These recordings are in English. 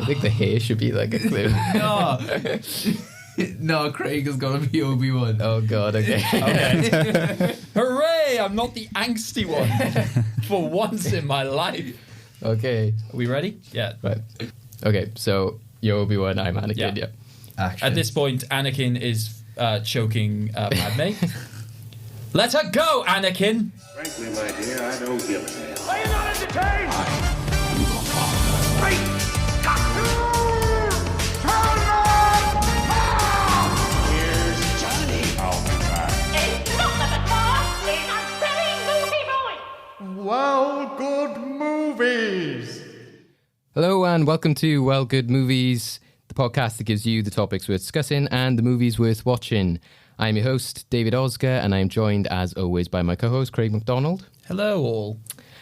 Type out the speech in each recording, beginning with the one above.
think the hair should be like a clue. No, Craig is gonna be Obi-Wan. Oh God, okay. Hooray! I'm not the angsty one for once in my life. Okay. Are we ready? Yeah. Right. Okay, so you're Obi-Wan, I'm Anakin, yeah. Action. At this point, Anakin is choking Padme. Let her go, Anakin! Frankly, my dear, I don't give a damn. Are you not entertained? Here's Johnny. I'll be back. It's not the car, it's a silly movie boy. Well, good movies. Hello and welcome to Well Good Movies, the podcast that gives you the topics worth discussing and the movies worth watching. I'm your host, David Osger, and I'm joined, as always, by my co-host, Craig McDonald. Hello, all.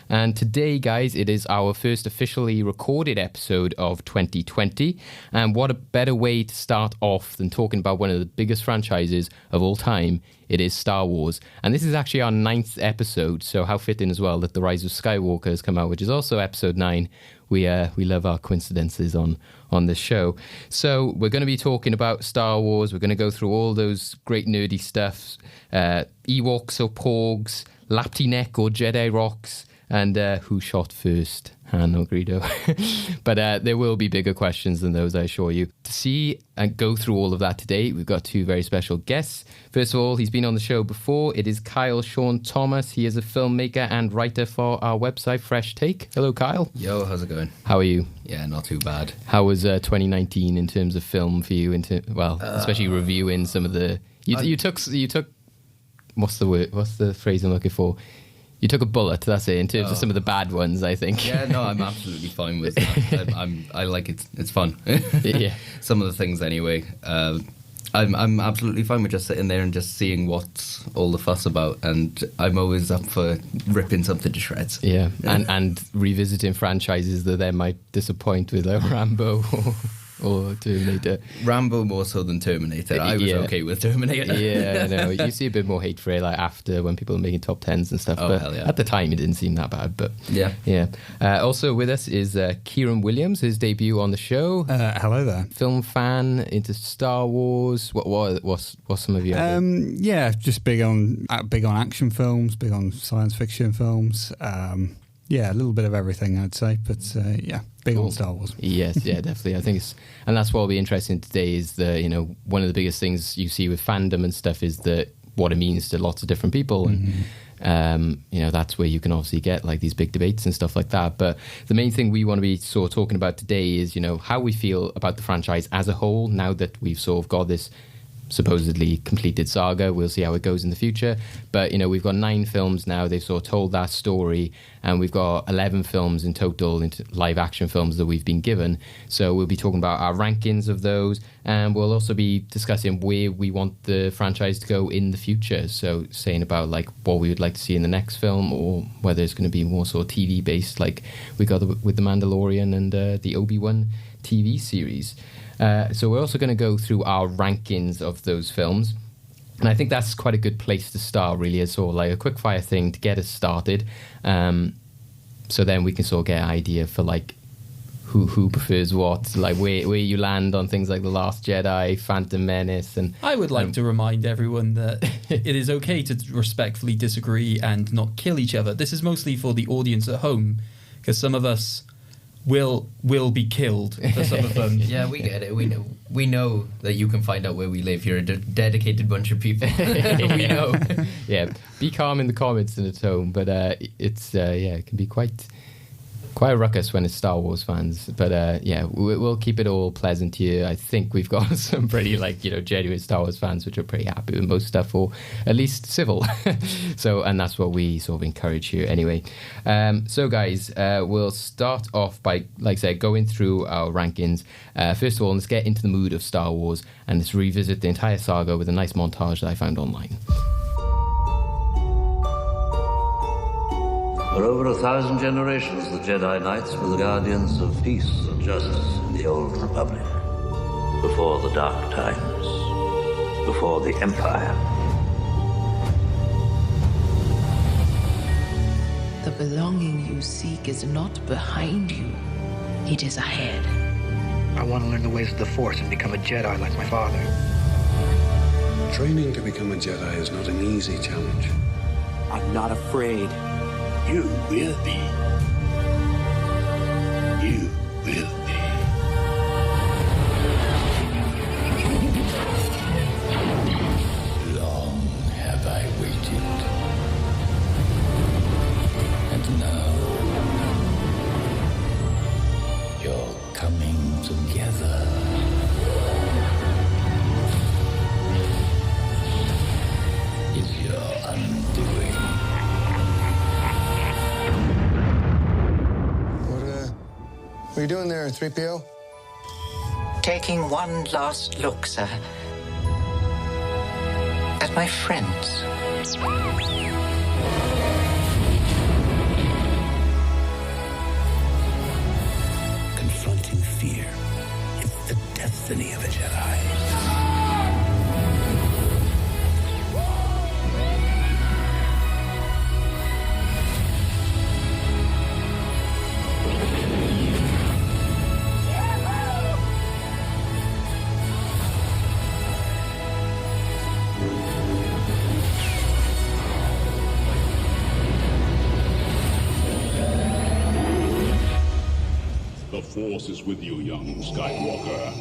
And today, guys, it is our first officially recorded episode of 2020. And what a better way to start off than talking about one of the biggest franchises of all time. It is Star Wars. And this is actually our 9th episode, so how fitting as well that the Rise of Skywalker has come out, which is also episode 9. We love our coincidences on this show. So we're going to be talking about Star Wars. We're going to go through all those great nerdy stuff. Ewoks or Porgs, Lapti Neck or Jedi Rocks, and who shot first, Han or Greedo. But there will be bigger questions than those, I assure you. To see and go through all of that today, we've got two very special guests. First of all, he's been on the show before. It is Kyle Shaun Thomas. He is a filmmaker and writer for our website, Fresh Take. Hello, Kyle. Yo, how's it going? How are you? Yeah, not too bad. How was 2019 in terms of film for you? Especially reviewing some of the... You took... What's the word? What's the phrase I'm looking for? You took a bullet, that's it, in terms of some of the bad ones, I think. Yeah, no, I'm absolutely fine with that. I like it. It's fun. Yeah. Some of the things anyway. I'm absolutely fine with just sitting there and just seeing what's all the fuss about, and I'm always up for ripping something to shreds. Yeah, and revisiting franchises that then might disappoint with Rambo or Terminator. Rambo more so than Terminator. I was okay with Terminator. Yeah, no, you see a bit more hate for it like after when people are making top 10s and stuff. Oh, but hell yeah. at the time, it didn't seem that bad. But yeah. Also with us is Kieren Williams, his debut on the show. Hello there. Film fan, into Star Wars. What's some of your? Yeah, just big on action films, big on science fiction films. Yeah, a little bit of everything, I'd say, but yeah, big on Star Wars. Yes, yeah, definitely. I think and that's what will be interesting today is one of the biggest things you see with fandom and stuff is what it means to lots of different people. And, that's where you can obviously get like these big debates and stuff like that. But the main thing we want to be sort of talking about today is, how we feel about the franchise as a whole now that we've sort of got this supposedly completed saga. We'll see how it goes in the future, but we've got 9 films now. They've sort of told that story, and we've got 11 films in total, into live action films that we've been given. So we'll be talking about our rankings of those, and we'll also be discussing where we want the franchise to go in the future. So saying about like what we would like to see in the next film, or whether it's going to be more sort of TV based like we got with The Mandalorian and the Obi-Wan TV series. So we're also going to go through our rankings of those films. And I think that's quite a good place to start, really, as sort of like a quick fire thing to get us started. So then we can sort of get an idea for like who prefers what, like where you land on things like The Last Jedi, Phantom Menace. And I would like to remind everyone that it is okay to respectfully disagree and not kill each other. This is mostly for the audience at home, because some of us will be killed for some of them. Yeah, we get it. We know that you can find out where we live. You're a dedicated bunch of people. We know. Yeah, be calm in the comments and at home, but it's it can be quite a ruckus when it's Star Wars fans. But we'll keep it all pleasant here. I think we've got some pretty genuine Star Wars fans which are pretty happy with most stuff, or at least civil. So, and that's what we sort of encourage here anyway. So guys, we'll start off by, like I said, going through our rankings. First of all, let's get into the mood of Star Wars and let's revisit the entire saga with a nice montage that I found online. For over 1,000 generations, the Jedi Knights were the guardians of peace and justice in the Old Republic. Before the Dark Times. Before the Empire. The belonging you seek is not behind you. It is ahead. I want to learn the ways of the Force and become a Jedi like my father. Training to become a Jedi is not an easy challenge. I'm not afraid. You will be. You will be. Long have I waited. And now you're coming together. Is your undoing. What are you doing there, 3PO? Taking one last look, sir. At my friends. Confronting fear. It's the destiny of a Jedi. The Force is with you, young Skywalker.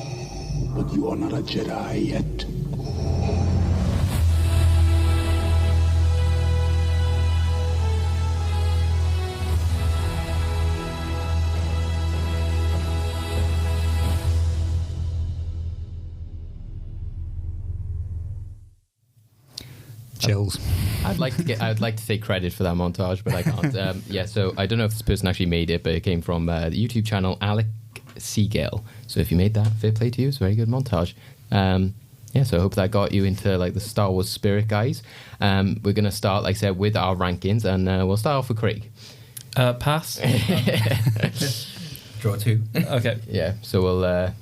But you are not a Jedi yet. Chills. I'd like to take credit for that montage, but I can't. Yeah, so I don't know if this person actually made it, but it came from the YouTube channel Alec Seagill. So if you made that, fair play to you. It's a very good montage. Yeah, so I hope that got you into like the Star Wars spirit, guys. We're gonna start, like I said, with our rankings, and we'll start off with Craig. Pass. Draw 2. Okay. Yeah, so we'll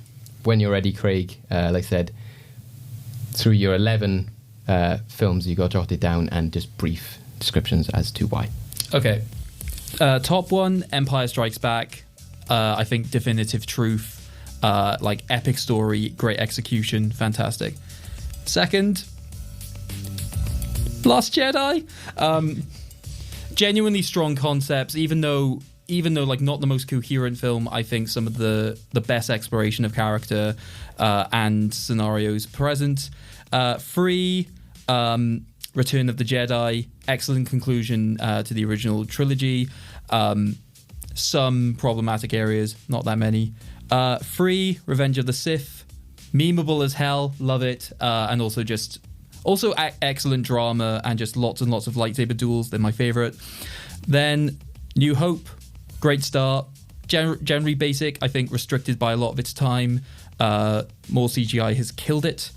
when you're ready, Craig. Like I said, through your 11 films, you got jotted down, and just brief descriptions as to why. Okay. Top one, Empire Strikes Back. I think definitive truth, like epic story, great execution, fantastic. Second, Last Jedi. Genuinely strong concepts, even though like not the most coherent film. I think some of the best exploration of character and scenarios present. 3, Return of the Jedi, excellent conclusion to the original trilogy. Some problematic areas, not that many. 3, Revenge of the Sith, memeable as hell, love it, and also excellent drama and just lots and lots of lightsaber duels. They're my favorite. Then New Hope, great start. Generally basic, I think restricted by a lot of its time. More CGI has killed it.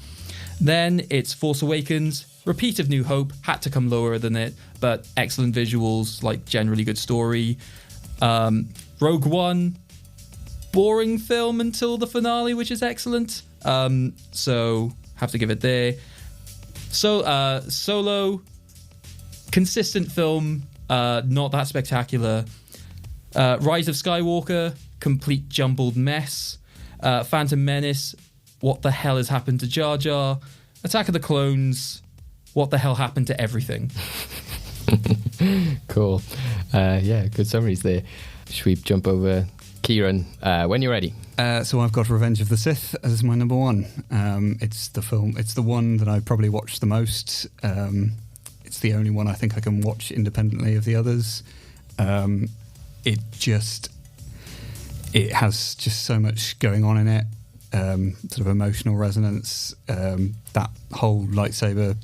Then it's Force Awakens, repeat of New Hope, had to come lower than it, but excellent visuals, like generally good story. Rogue One, boring film until the finale, which is excellent. So have to give it there. So Solo, consistent film, not that spectacular. Rise of Skywalker, complete jumbled mess. Phantom Menace, what the hell has happened to Jar Jar? Attack of the Clones, what the hell happened to everything? Cool. Yeah, good summaries there. Should we jump over? Kieren, when you're ready. So I've got Revenge of the Sith as my number one. It's the one that I probably watched the most. It's the only one I think I can watch independently of the others. It has just so much going on in it. Sort of emotional resonance. That whole lightsaber,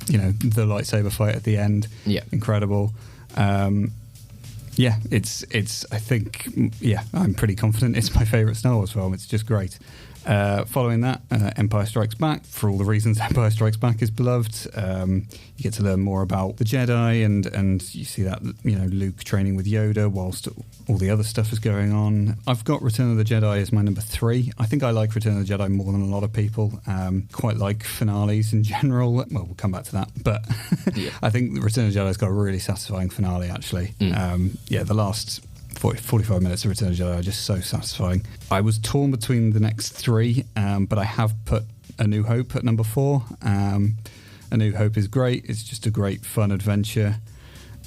the lightsaber fight at the end. Yeah, incredible. It's. I think. I'm pretty confident it's my favourite Star Wars film. It's just great. Following that, Empire Strikes Back, for all the reasons Empire Strikes Back is beloved. You get to learn more about the Jedi, and you see that Luke training with Yoda whilst all the other stuff is going on. I've got Return of the Jedi as my number 3. I think I like Return of the Jedi more than a lot of people. Quite like finales in general. Well, we'll come back to that, but I think Return of the Jedi's got a really satisfying finale, actually. The last 45 minutes of Return of the Jedi are just so satisfying. I was torn between the next three, but I have put A New Hope at number 4. A New Hope is great. It's just a great, fun adventure.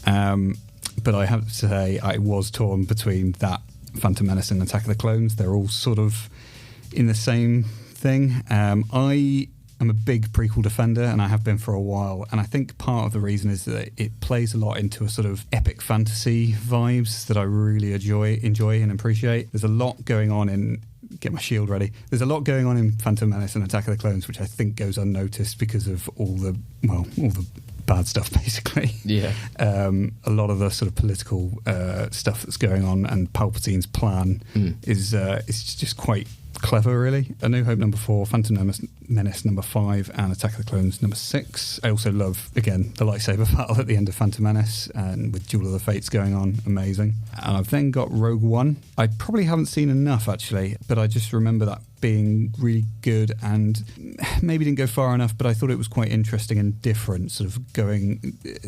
But I have to say, I was torn between that, Phantom Menace, and Attack of the Clones. They're all sort of in the same thing. I am a big prequel defender, and I have been for a while. And I think part of the reason is that it plays a lot into a sort of epic fantasy vibes that I really enjoy and appreciate. There's a lot going on in... Get my shield ready. There's a lot going on in Phantom Menace and Attack of the Clones, which I think goes unnoticed because of all the bad stuff, basically. Yeah. A lot of the sort of political stuff that's going on, and Palpatine's plan is just quite clever, really. A New Hope number 4, Phantom Menace number 5, and Attack of the Clones number 6. I also love, again, the lightsaber battle at the end of Phantom Menace, and with Duel of the Fates going on, amazing. And I've then got Rogue One. I probably haven't seen enough, actually, but I just remember that being really good, and maybe didn't go far enough, but I thought it was quite interesting and different, sort of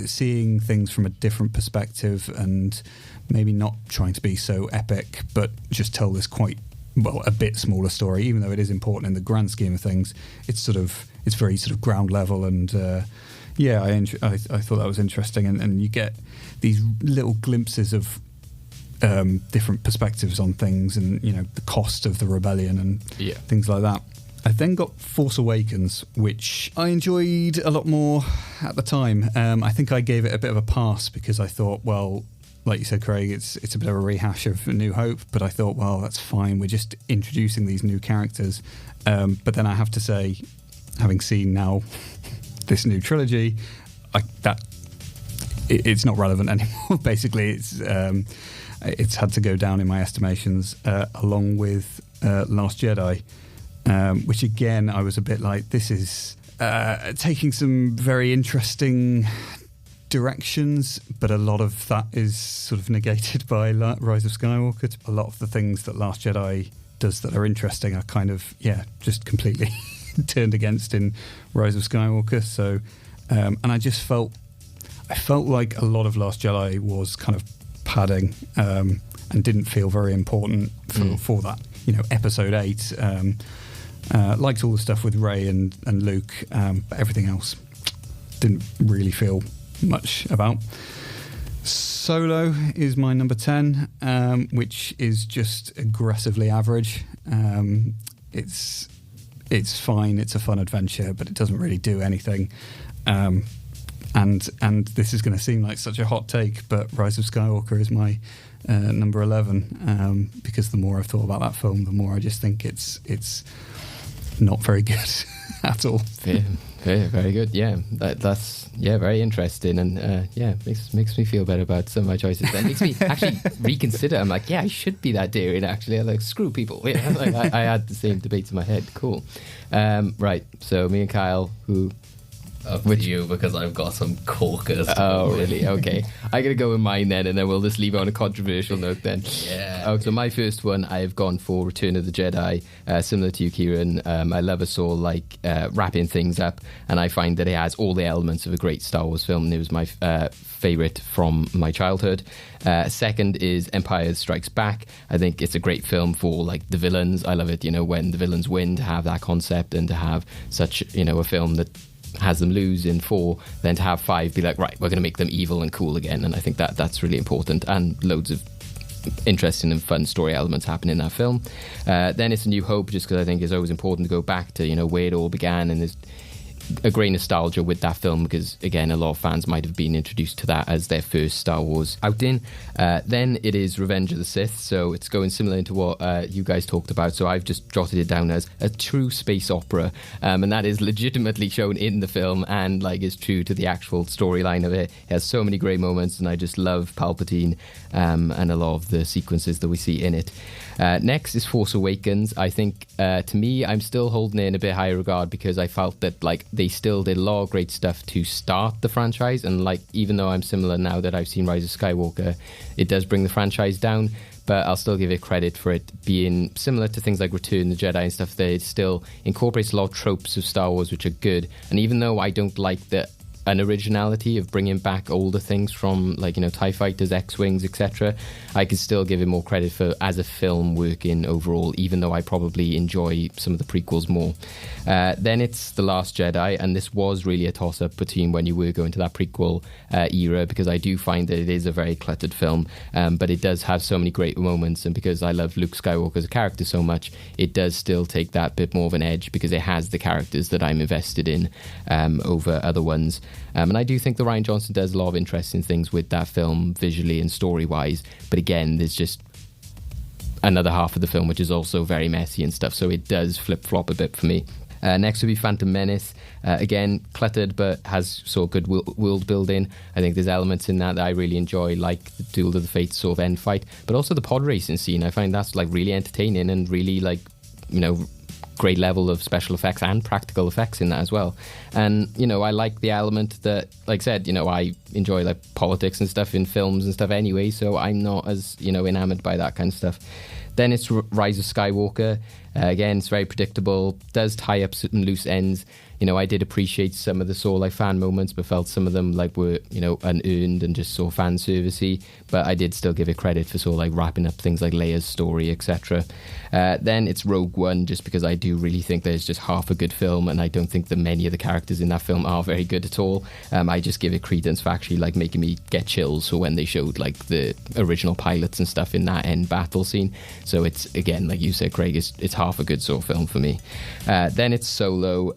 seeing things from a different perspective, and maybe not trying to be so epic, but just tell this quite a bit smaller story, even though it is important in the grand scheme of things. It's very sort of ground level, and I thought that was interesting, and you get these little glimpses of different perspectives on things, and the cost of the rebellion and things like that. I then got Force Awakens, which I enjoyed a lot more at the time. I think I gave it a bit of a pass because I thought, well, like you said, Craig, it's a bit of a rehash of A New Hope, but I thought, well, that's fine. We're just introducing these new characters. But then I have to say, having seen now this new trilogy, it's not relevant anymore. Basically, it's had to go down in my estimations, along with Last Jedi, which again, I was a bit like, this is taking some very interesting directions, but a lot of that is sort of negated by Rise of Skywalker. A lot of the things that Last Jedi does that are interesting are kind of, just completely turned against in Rise of Skywalker. So, and I felt like a lot of Last Jedi was kind of padding, and didn't feel very important for that. Episode 8, liked all the stuff with Rey and Luke, but everything else didn't really feel much about. Solo is my number 10, which is just aggressively average. It's fine, it's a fun adventure, but it doesn't really do anything. And this is going to seem like such a hot take, but Rise of Skywalker is my number 11, because the more I've thought about that film, the more I just think it's not very good at all. Very good. Yeah, that's very interesting, and makes me feel better about some of my choices. That makes me actually reconsider. I'm like, I should be that daring. Actually, I'm like, screw people. I had the same debates in my head. Cool. Right. So me and Kyle, who. With you, because I've got some corkers. Oh, really? Okay. I'm going to go with mine then, and then we'll just leave it on a controversial note then. Yeah. Oh, so my first one, I've gone for Return of the Jedi, similar to you, Kieren. I love a sort of like wrapping things up, and I find that it has all the elements of a great Star Wars film, and it was my favourite from my childhood. Second is Empire Strikes Back. I think it's a great film for like the villains. I love it, when the villains win, to have that concept, and to have such, a film that has them lose in 4, then to have 5 be like, right, we're going to make them evil and cool again. And I think that's really important, and loads of interesting and fun story elements happen in that film. Then it's A New Hope, just because I think it's always important to go back to where it all began, and there's a great nostalgia with that film, because again, a lot of fans might have been introduced to that as their first Star Wars outing. Then it is Revenge of the Sith, so it's going similar into what you guys talked about. So I've just jotted it down as a true space opera, and that is legitimately shown in the film, and is true to the actual storyline of it. It has so many great moments, and I just love Palpatine and a lot of the sequences that we see in it. Next is Force Awakens. I think to me, I'm still holding it in a bit higher regard, because I felt that they still did a lot of great stuff to start the franchise, and even though I'm similar now that I've seen Rise of Skywalker, it does bring the franchise down, but I'll still give it credit for it being similar to things like Return of the Jedi and stuff, that it still incorporates a lot of tropes of Star Wars which are good. And even though I don't like the an originality of bringing back older things from, like, TIE fighters, X-Wings, etc., I could still give him more credit for, as a film, working overall, even though I probably enjoy some of the prequels more. Then it's The Last Jedi, and this was really a toss-up between when you were going to that prequel era, because I do find that it is a very cluttered film, but it does have so many great moments, and because I love Luke Skywalker as a character so much, it does still take that bit more of an edge, because it has the characters that I'm invested in over other ones. And I do think that Rian Johnson does a lot of interesting things with that film, visually and story-wise, but again, there's just another half of the film which is also very messy and stuff, so it does flip-flop a bit for me. Next would be Phantom Menace. Again, cluttered, but has sort of good world building. I think there's elements in that I really enjoy, like the Duel of the Fates sort of end fight, but also the pod racing scene. I find that's like really entertaining and really, like, great level of special effects and practical effects in that as well. And I like the element that, like I said, I enjoy like politics and stuff in films and stuff anyway, so I'm not as enamored by that kind of stuff. Then it's Rise of Skywalker. Again, it's very predictable, does tie up certain loose ends. I did appreciate some of the sort of like fan moments, but felt some of them like were, unearned and just sort of fan servicey. But I did still give it credit for sort of like wrapping up things like Leia's story, etc. Then it's Rogue One, just because I do really think there's just half a good film, and I don't think that many of the characters in that film are very good at all. I just give it credence for actually like making me get chills for when they showed like the original pilots and stuff in that end battle scene. So it's, again, like you said, Craig, it's half a good sort of film for me. Then it's Solo.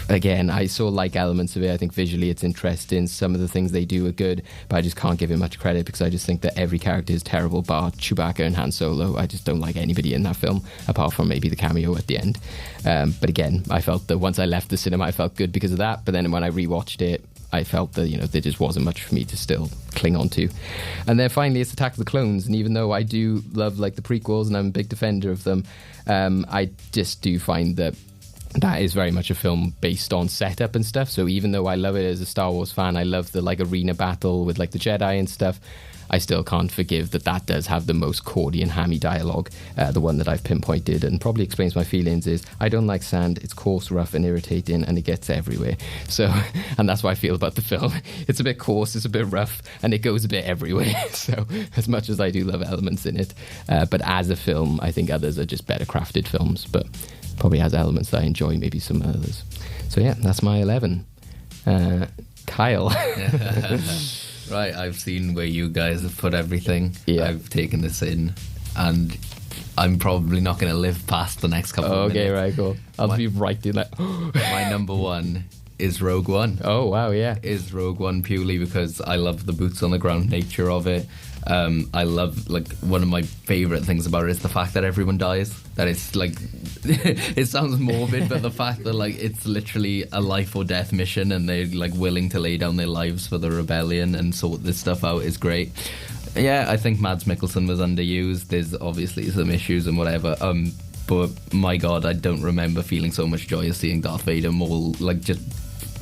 I saw like elements of it. I think visually it's interesting. Some of the things they do are good, but I just can't give it much credit because I just think that every character is terrible bar Chewbacca and Han Solo. I just don't like anybody in that film apart from maybe the cameo at the end. But again, I felt that once I left the cinema I felt good because of that, but then when I rewatched it I felt that there just wasn't much for me to still cling on to. And then finally it's Attack of the Clones, and even though I do love like the prequels and I'm a big defender of them, I just do find that is very much a film based on setup and stuff. So even though I love it as a Star Wars fan, I love the like arena battle with like the Jedi and stuff, I still can't forgive that does have the most cordy and hammy dialogue. The one that I've pinpointed and probably explains my feelings is, I don't like sand, it's coarse, rough and irritating and it gets everywhere. So, and that's what I feel about the film. It's a bit coarse, it's a bit rough and it goes a bit everywhere. So as much as I do love elements in it, but as a film I think others are just better crafted films, but probably has elements that I enjoy, maybe some others. So yeah, that's my 11. Kyle. Right, I've seen where you guys have put everything. Yeah. I've taken this in, and I'm probably not going to live past the next couple of minutes. Okay, right, cool. I'll be right in that. My number one is Rogue One. Oh, wow, yeah. Is Rogue One purely because I love the boots on the ground nature of it. I love, like, one of my favourite things about it is the fact that everyone dies. That it's, like, it sounds morbid, but the fact that, like, it's literally a life or death mission and they're, like, willing to lay down their lives for the rebellion and sort this stuff out is great. Yeah, I think Mads Mikkelsen was underused. There's obviously some issues and whatever. But my God, I don't remember feeling so much joy as seeing Darth Vader maul, like, just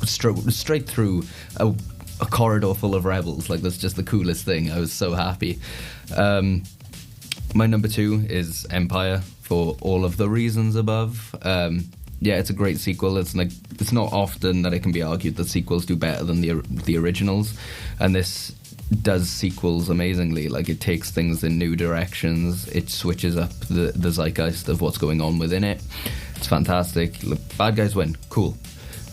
straight through a corridor full of rebels. Like, that's just the coolest thing. I was so happy. My number 2 is Empire, for all of the reasons above. Yeah, it's a great sequel. It's not often that it can be argued that sequels do better than the originals, and this does sequels amazingly. Like, it takes things in new directions. It switches up the zeitgeist of what's going on within it. It's fantastic. Look, bad guys win. Cool.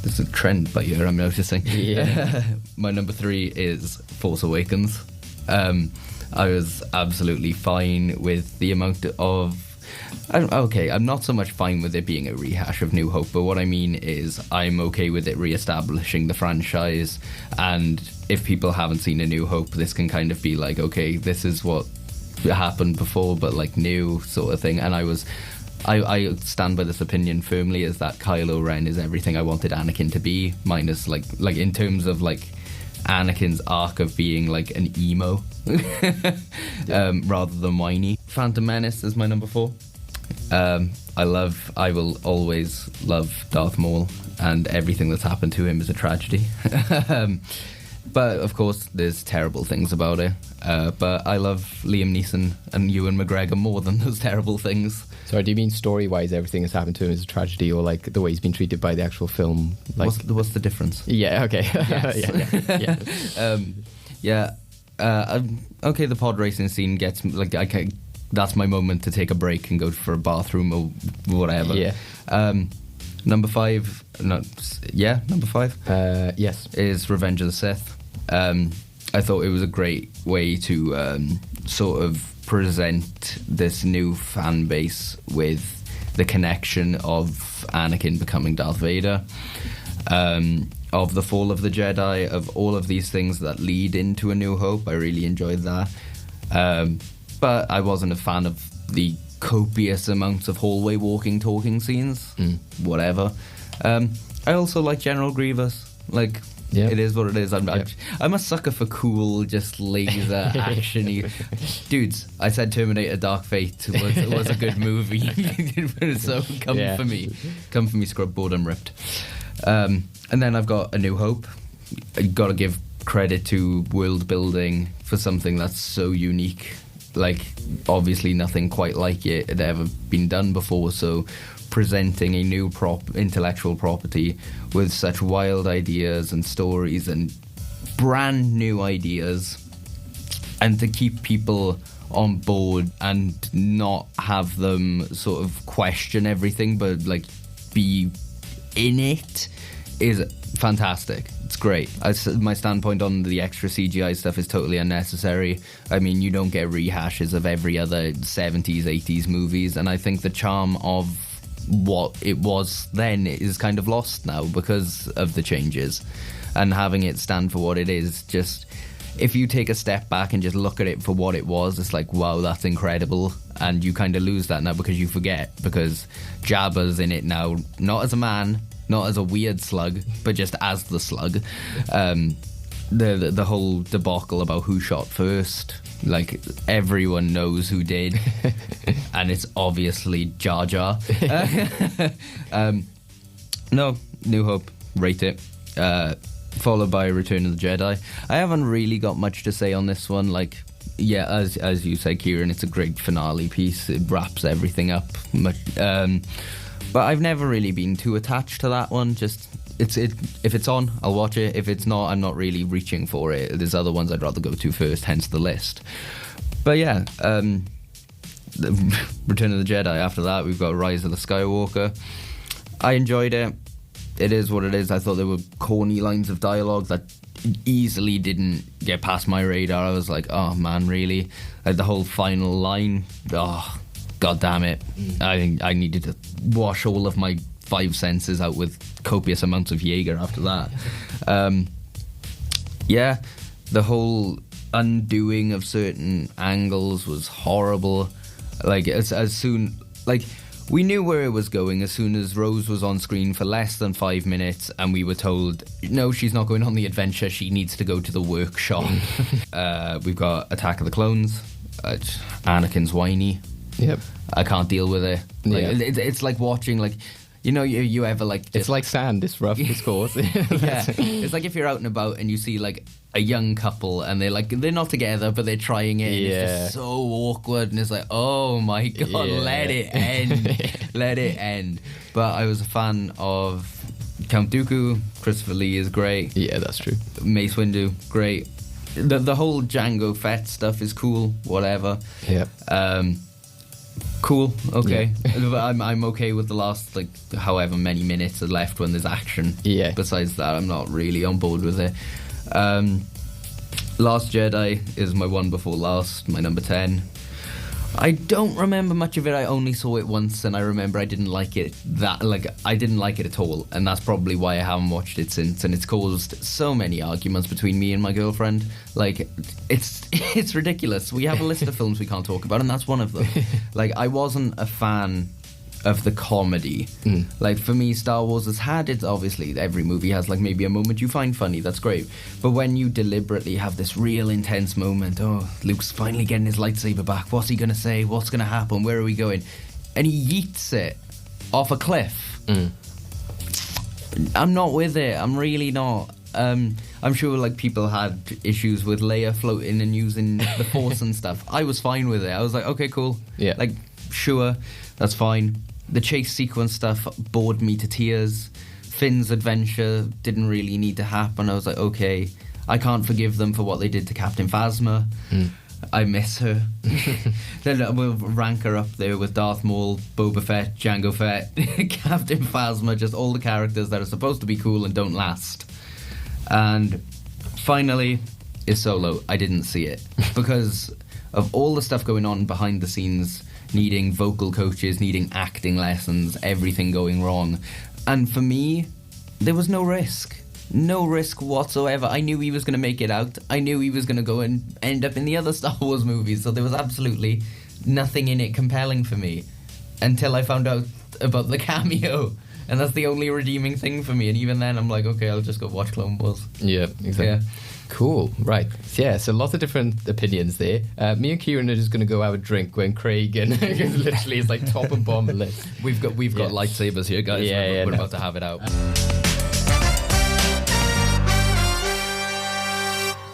There's a trend by year, I'm noticing. Yeah. My number 3 is Force Awakens. I was absolutely fine with the amount of... I'm not so much fine with it being a rehash of New Hope, but what I mean is I'm okay with it re-establishing the franchise, and if people haven't seen A New Hope, this can kind of be like, okay, this is what happened before, but like new sort of thing. And I stand by this opinion firmly, is that Kylo Ren is everything I wanted Anakin to be, minus like in terms of like Anakin's arc of being like an emo rather than whiny. Phantom Menace is my number 4. I will always love Darth Maul, and everything that's happened to him is a tragedy. But of course, there's terrible things about it. But I love Liam Neeson and Ewan McGregor more than those terrible things. Sorry, do you mean story-wise everything that's happened to him is a tragedy, or like the way he's been treated by the actual film? Like, What's the difference? Yeah, okay. Okay, the pod racing scene gets like that's my moment to take a break and go for a bathroom or whatever. Yeah. Number 5, number 5. Yes, is Revenge of the Sith. I thought it was a great way to sort of present this new fan base with the connection of Anakin becoming Darth Vader, of the fall of the Jedi, of all of these things that lead into A New Hope. I really enjoyed that. But I wasn't a fan of the copious amounts of hallway walking, talking scenes. Whatever. I also like General Grievous. Like, it is what it is. I'm a sucker for cool, just laser action-y. Dudes, I said Terminator Dark Fate was a good movie. So come for me. Come for me, scrub boredom ripped. And then I've got A New Hope. I got to give credit to world building for something that's so unique. Like, obviously nothing quite like it had ever been done before, so presenting a new intellectual property with such wild ideas and stories and brand new ideas, and to keep people on board and not have them sort of question everything but like be in it is fantastic. It's great. My standpoint on the extra CGI stuff is totally unnecessary. I mean, you don't get rehashes of every other 70s, 80s movies, and I think the charm of what it was then is kind of lost now because of the changes. And having it stand for what it is, just, if you take a step back and just look at it for what it was, it's like, wow, that's incredible. And you kind of lose that now because you forget, because Jabba's in it now, not as a man, not as a weird slug, but just as the slug. The whole debacle about who shot first, like, everyone knows who did, and it's obviously Jar Jar. No, New Hope, rate it. Followed by Return of the Jedi. I haven't really got much to say on this one. Like, yeah, as you said, Kieren, it's a great finale piece. It wraps everything up. But I've never really been too attached to that one. Just if it's on, I'll watch it. If it's not, I'm not really reaching for it. There's other ones I'd rather go to first, hence the list. But yeah, Return of the Jedi. After that, we've got Rise of the Skywalker. I enjoyed it. It is what it is. I thought there were corny lines of dialogue that easily didn't get past my radar. I was like, oh man, really? Like the whole final line, oh, god damn it. I think I needed to wash all of my 5 senses out with copious amounts of Jaeger after that. Yeah, the whole undoing of certain angles was horrible. Like, as soon, like, we knew where it was going as soon as Rose was on screen for less than 5 minutes and we were told, no, she's not going on the adventure, she needs to go to the workshop. We've got Attack of the Clones. Anakin's whiny. Yep. I can't deal with it. Like, Yeah. it's like watching, like, you know, you ever like... It's like sand, it's rough, it's coarse. Yeah, it's like if you're out and about and you see like a young couple and they're not together but they're trying it and it's just so awkward and it's like, oh my god, let it end. Let it end. But I was a fan of Count Dooku. Christopher Lee is great. Yeah, that's true. Mace Windu, great. The whole Jango Fett stuff is cool, whatever. Yeah. Cool, okay. Yeah. I'm okay with the last, like, however many minutes are left when there's action. Yeah. Besides that, I'm not really on board with it. Last Jedi is my one before last, my number 10. I don't remember much of it. I only saw it once, and I remember I didn't like it I didn't like it at all, and that's probably why I haven't watched it since, and it's caused so many arguments between me and my girlfriend. Like, it's ridiculous. We have a list of films we can't talk about, and that's one of them. Like, I wasn't a fan of the comedy. Like, for me, Star Wars has had it, obviously every movie has like maybe a moment you find funny, that's great, but when you deliberately have this real intense moment, oh, Luke's finally getting his lightsaber back, what's he gonna say, what's gonna happen, where are we going, and he yeets it off a cliff. I'm not with it. I'm really not. I'm sure like people had issues with Leia floating and using the Force and stuff. I was fine with it. I was like, okay, cool. Yeah. Like, sure, that's fine. The chase sequence stuff bored me to tears. Finn's adventure didn't really need to happen. I was like, okay, I can't forgive them for what they did to Captain Phasma. I miss her. Then we'll rank her up there with Darth Maul, Boba Fett, Jango Fett, Captain Phasma, just all the characters that are supposed to be cool and don't last. And finally is Solo. I didn't see it because of all the stuff going on behind the scenes, needing vocal coaches, needing acting lessons, everything going wrong. And for me, there was no risk. No risk whatsoever. I knew he was going to make it out. I knew he was going to go and end up in the other Star Wars movies. So there was absolutely nothing in it compelling for me until I found out about the cameo. And that's the only redeeming thing for me. And even then, I'm like, okay, I'll just go watch Clone Wars. Yeah, exactly. Yeah. Cool, right. Yeah, so lots of different opinions there. Me and Kieren are just going to go have a drink when Craig and literally it's like top and bottom of the list. We've got lightsabers here, guys. We're about to have it out.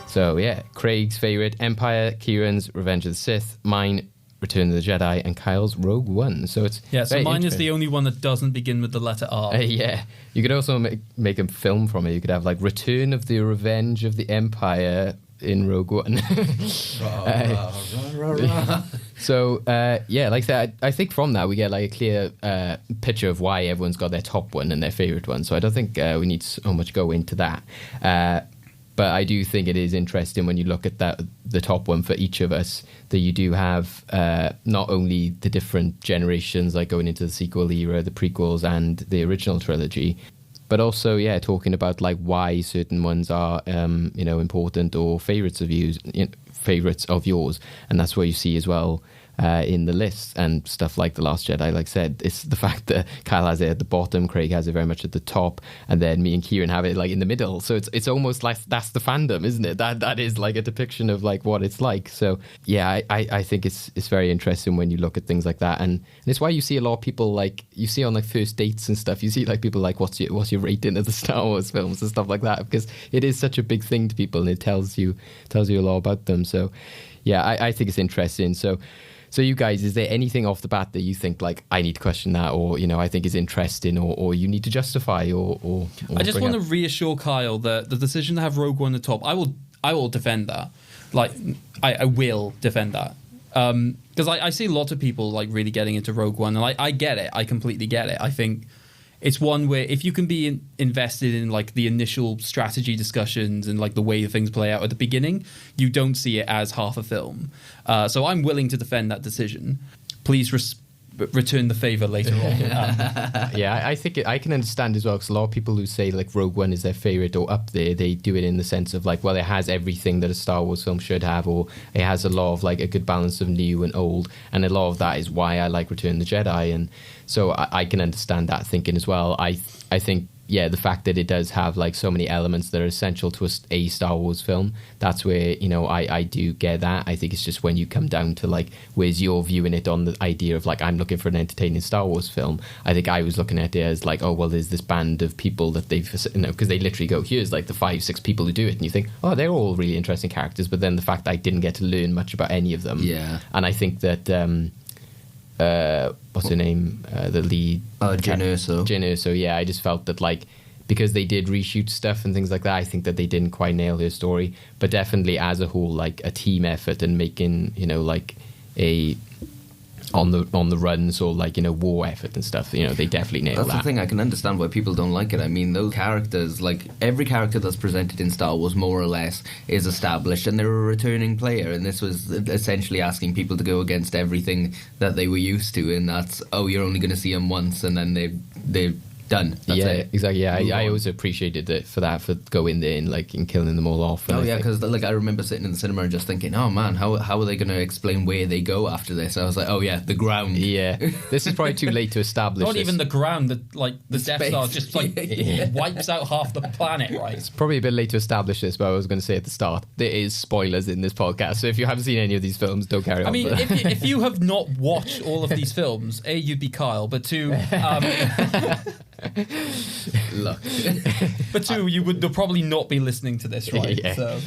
So yeah, Craig's favourite, Empire, Kieran's Revenge of the Sith, mine, Return of the Jedi, and Kyle's Rogue One. So it's so mine is the only one that doesn't begin with the letter R. Yeah, you could also make a film from it. You could have like Return of the Revenge of the Empire in Rogue One. So yeah, like that. I think from that we get like a clear picture of why everyone's got their top one and their favourite one. So I don't think we need so much go into that. But I do think it is interesting when you look at the top one for each of us, that you do have not only the different generations, like going into the sequel era, the prequels and the original trilogy, but also, yeah, talking about like why certain ones are, important or favourites of yours. And that's what you see as well in the list and stuff like The Last Jedi. Like I said, it's the fact that Kyle has it at the bottom, Craig has it very much at the top, and then me and Kieren have it like in the middle. So it's almost like that's the fandom, isn't it? That is like a depiction of like what it's like. So yeah, I think it's very interesting when you look at things like that, and it's why you see a lot of people, like you see on like first dates and stuff, you see like people like what's your rating of the Star Wars films and stuff like that, because it is such a big thing to people and it tells you a lot about them. So yeah, I think it's interesting. So you guys, is there anything off the bat that you think like I need to question that, or I think is interesting, or you need to justify, or I just want to reassure Kyle that the decision to have Rogue One at the top, I will defend that. Like I will defend that because I see lots of people like really getting into Rogue One, and I get it. I completely get it. I think it's one where if you can be invested in like the initial strategy discussions and like the way things play out at the beginning, you don't see it as half a film. So I'm willing to defend that decision. Please return the favour later on. Yeah, I think I can understand as well, because a lot of people who say like Rogue One is their favourite or up there, they do it in the sense of like, well, it has everything that a Star Wars film should have, or it has a lot of like a good balance of new and old, and a lot of that is why I like Return of the Jedi. And so I can understand that thinking as well. I think, yeah, the fact that it does have like so many elements that are essential to a Star Wars film, that's where, I do get that. I think it's just when you come down to like, where's your viewing it on the idea of like, I'm looking for an entertaining Star Wars film. I think I was looking at it as like, oh, well, there's this band of people that they've, because they literally go, here's like the 5-6 people who do it. And you think, oh, they're all really interesting characters. But then the fact that I didn't get to learn much about any of them. Yeah. And I think that, what's her name? The lead. Jyn Erso. Jyn Erso, yeah. I just felt that like, because they did reshoot stuff and things like that, I think that they didn't quite nail her story. But definitely as a whole, like a team effort and making, like a on the runs or like, war effort and stuff, they definitely nailed that. That's the thing, I can understand why people don't like it. I mean, those characters, like every character that's presented in Star Wars more or less is established, and they're a returning player, and this was essentially asking people to go against everything that they were used to, and that's, oh, you're only going to see them once and then they're done. That's it. Exactly. Yeah, I always appreciated it for going there and like and killing them all off. Oh yeah, because like I remember sitting in the cinema and just thinking, oh man, how are they going to explain where they go after this? And I was like, oh yeah, the ground. Yeah, this is probably too late to establish. Not this. Even the ground. The Death Star just like wipes out half the planet. Right. It's probably a bit late to establish this, but I was going to say at the start, there is spoilers in this podcast. So if you haven't seen any of these films, don't carry on. I mean, if you have not watched all of these films, A, you'd be Kyle, but two. Look. But two, they'll probably not be listening to this, right? Yeah. So.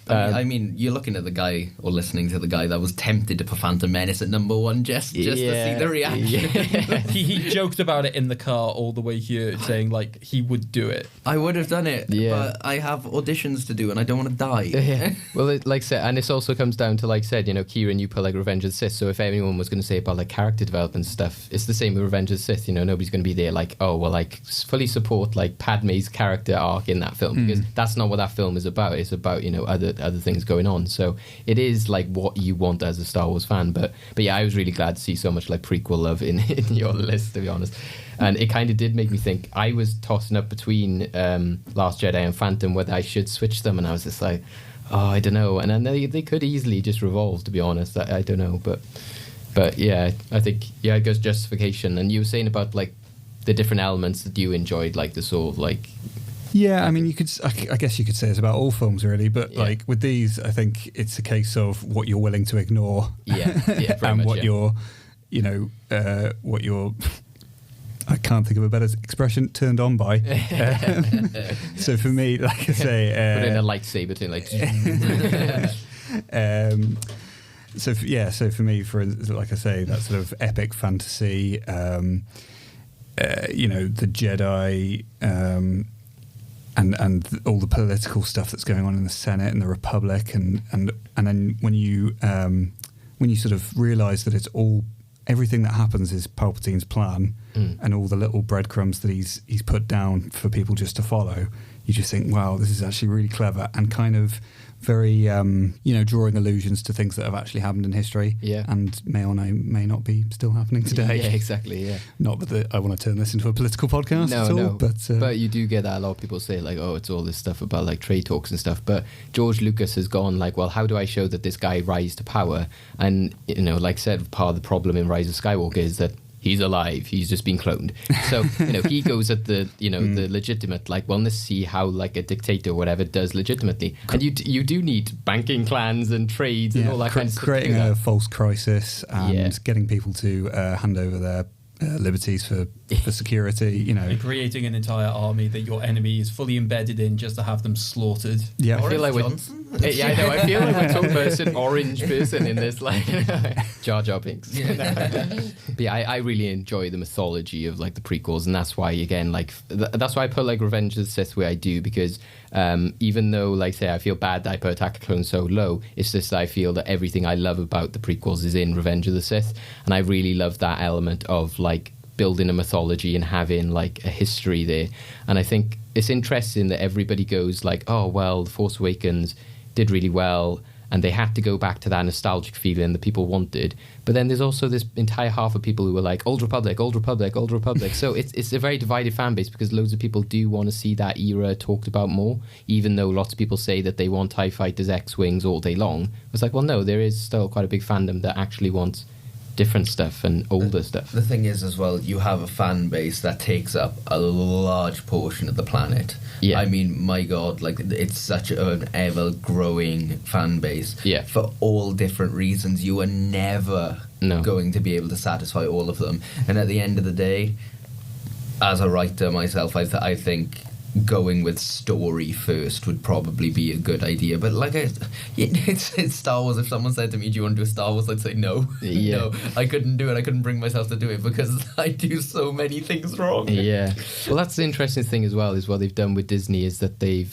I mean, you're looking at the guy or listening to the guy that was tempted to put Phantom Menace at number one just to see the reaction. Yeah. he joked about it in the car all the way here, saying like he would do it. I would have done it, but I have auditions to do and I don't want to die. Yeah. Well, like I said, and this also comes down to, like I said, Kieren, you put like Revenge of the Sith. So if anyone was going to say about like character development stuff, it's the same with Revenge of the Sith. Nobody's going to be there like, oh well, like fully support like Padme's character arc in that film, because that's not what that film is about. It's about other things going on. So it is like what you want as a Star Wars fan. But yeah, I was really glad to see so much like prequel love in your list, to be honest. And it kind of did make me think. I was tossing up between Last Jedi and Phantom whether I should switch them, and I was just like, oh, I don't know. And then they could easily just revolve, to be honest. I don't know, but yeah, I think it goes justification. And you were saying about like the different elements that you enjoyed, like the sort of like. Yeah, I mean, I guess you could say it's about all films, really. But like with these, I think it's a case of what you're willing to ignore, and what you're, what you're. I can't think of a better expression. Turned on by. So for me, like I say, put in a lightsaber to like. So for me, like I say, that sort of epic fantasy, the Jedi. And all the political stuff that's going on in the Senate and the Republic, and then when you sort of realise that it's everything that happens is Palpatine's plan, and all the little breadcrumbs that he's put down for people just to follow, you just think, wow, this is actually really clever and kind of very drawing allusions to things that have actually happened in history, and may not be still happening today. Yeah, exactly. Yeah. Not that I want to turn this into a political podcast at all, but you do get that. A lot of people say like, oh, it's all this stuff about like trade talks and stuff. But George Lucas has gone like, well, how do I show that this guy rise to power? And like I said, part of the problem in Rise of Skywalker is that he's alive. He's just been cloned. So, he goes at the, the legitimate, like, well, let's see how, like, a dictator or whatever does legitimately. And you do need banking clans and trades and all that kind of stuff. Creating a false crisis and getting people to hand over their liberties for security, And creating an entire army that your enemy is fully embedded in just to have them slaughtered. Yeah, I feel like I know. I feel like we're talking about an orange person in this, like Jar Jar Binks. But yeah, I really enjoy the mythology of like the prequels, and that's why again, like that's why I put like Revenge of the Sith where I do, because even though, like say, I feel bad that I put Attack of Clones so low, it's just that I feel that everything I love about the prequels is in Revenge of the Sith, and I really love that element of like building a mythology and having like a history there. And I think it's interesting that everybody goes like, oh well, The Force Awakens did really well and they had to go back to that nostalgic feeling that people wanted, but then there's also this entire half of people who were like Old Republic. So it's a very divided fan base, because loads of people do want to see that era talked about more, even though lots of people say that they want TIE fighters, X-Wings all day long. It's like, well no, there is still quite a big fandom that actually wants different stuff and older stuff. The thing is as well, you have a fan base that takes up a large portion of the planet. I mean, my God, like it's such an ever-growing fan base. For all different reasons. You are never going to be able to satisfy all of them. And at the end of the day, as a writer myself, I think going with story first would probably be a good idea. But like it's Star Wars. If someone said to me, do you want to do a Star Wars, I'd say no. No, I couldn't do it. I couldn't bring myself to do it because I do so many things wrong. Well, that's the interesting thing as well, is what they've done with Disney is that they've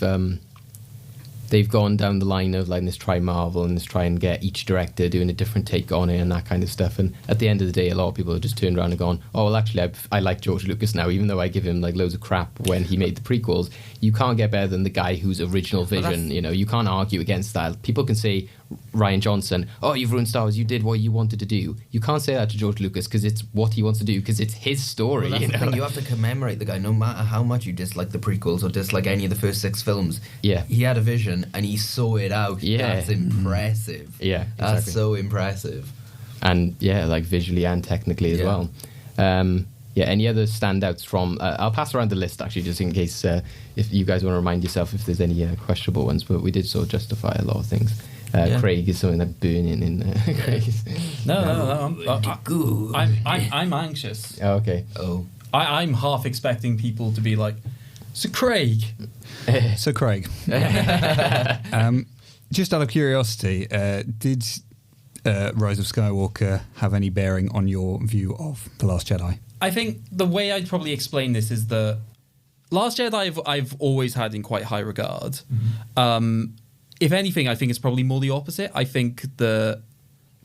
gone down the line of like, let's try Marvel and let's try and get each director doing a different take on it and that kind of stuff. And at the end of the day, a lot of people have just turned around and gone, oh well, actually I like George Lucas now, even though I give him like loads of crap when he made the prequels. You can't get better than the guy whose original vision, you can't argue against that. People can say Rian Johnson, oh, you've ruined Star Wars, you did what you wanted to do. You can't say that to George Lucas, because it's what he wants to do, because it's his story. Well, that's the thing. You have to commemorate the guy, no matter how much you dislike the prequels or dislike any of the first 6 films. He had a vision and he saw it out. That's impressive. That's so impressive. And like visually and technically as well. Any other standouts from I'll pass around the list actually, just in case if you guys want to remind yourself if there's any questionable ones, but we did sort of justify a lot of things. Craig is something like burning in No. I'm anxious. Oh, okay. I'm half expecting people to be like, so Craig. So Craig, just out of curiosity, did Rise of Skywalker have any bearing on your view of The Last Jedi? I think the way I'd probably explain this is that Last Jedi I've always had in quite high regard. If anything, I think it's probably more the opposite. I think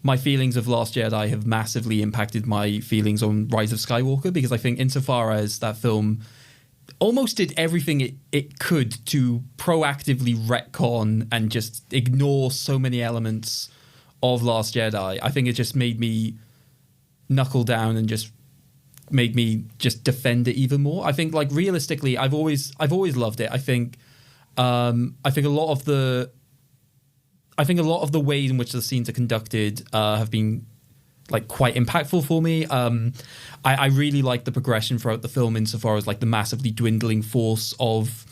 my feelings of Last Jedi have massively impacted my feelings on Rise of Skywalker, because I think insofar as that film almost did everything it could to proactively retcon and just ignore so many elements of Last Jedi, I think it just made me knuckle down and just made me just defend it even more. I think, like, realistically, I've always loved it. I think a lot of the ways in which the scenes are conducted have been like quite impactful for me. I really like the progression throughout the film insofar as like the massively dwindling force of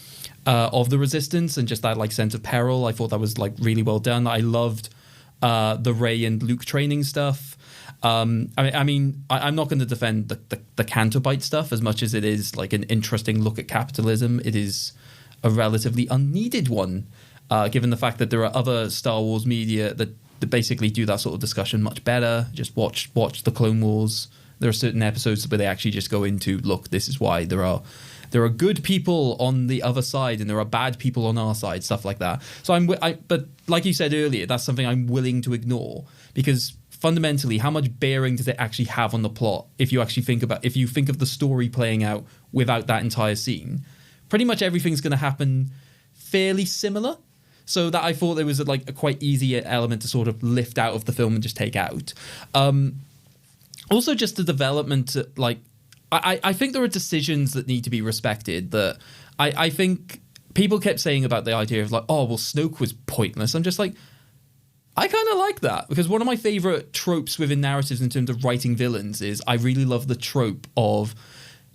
the Resistance and just that like sense of peril. I thought that was like really well done. I loved the Rey and Luke training stuff. I'm not going to defend the Canto Bight stuff as much as it is like an interesting look at capitalism. It is a relatively unneeded one, given the fact that there are other Star Wars media that basically do that sort of discussion much better. Just watch the Clone Wars. There are certain episodes where they actually just go into, look, this is why there are good people on the other side and there are bad people on our side, stuff like that. So but like you said earlier, that's something I'm willing to ignore, because fundamentally, how much bearing does it actually have on the plot if you think of the story playing out without that entire scene? Pretty much everything's going to happen fairly similar. So that I thought there was a quite easy element to sort of lift out of the film and just take out. Also, just the development, like, I think there are decisions that need to be respected that I think people kept saying about the idea of like, oh, well, Snoke was pointless. I'm just like, I kind of like that, because one of my favorite tropes within narratives in terms of writing villains is I really love the trope of,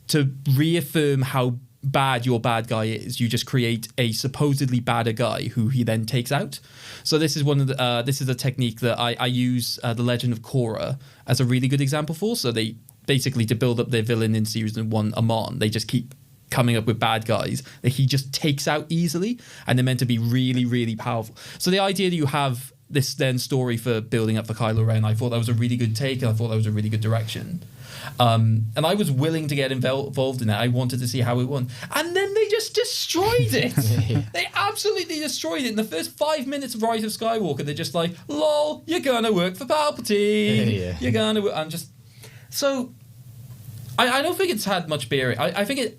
to reaffirm how bad your bad guy is, you just create a supposedly badder guy who he then takes out. So this is this is a technique that I use The Legend of Korra as a really good example for. So they basically, to build up their villain in season 1, Amon, they just keep coming up with bad guys that he just takes out easily, and they're meant to be really, really powerful. So the idea that you have this then story for building up for Kylo Ren, I thought that was a really good take, and I thought that was a really good direction. And I was willing to get involved in it. I wanted to see how it won. And then they just destroyed it. They absolutely destroyed it. In the first 5 minutes of Rise of Skywalker, they're just like, lol, you're going to work for Palpatine. You're going to work. I'm just... So, I don't think it's had much bearing. I think it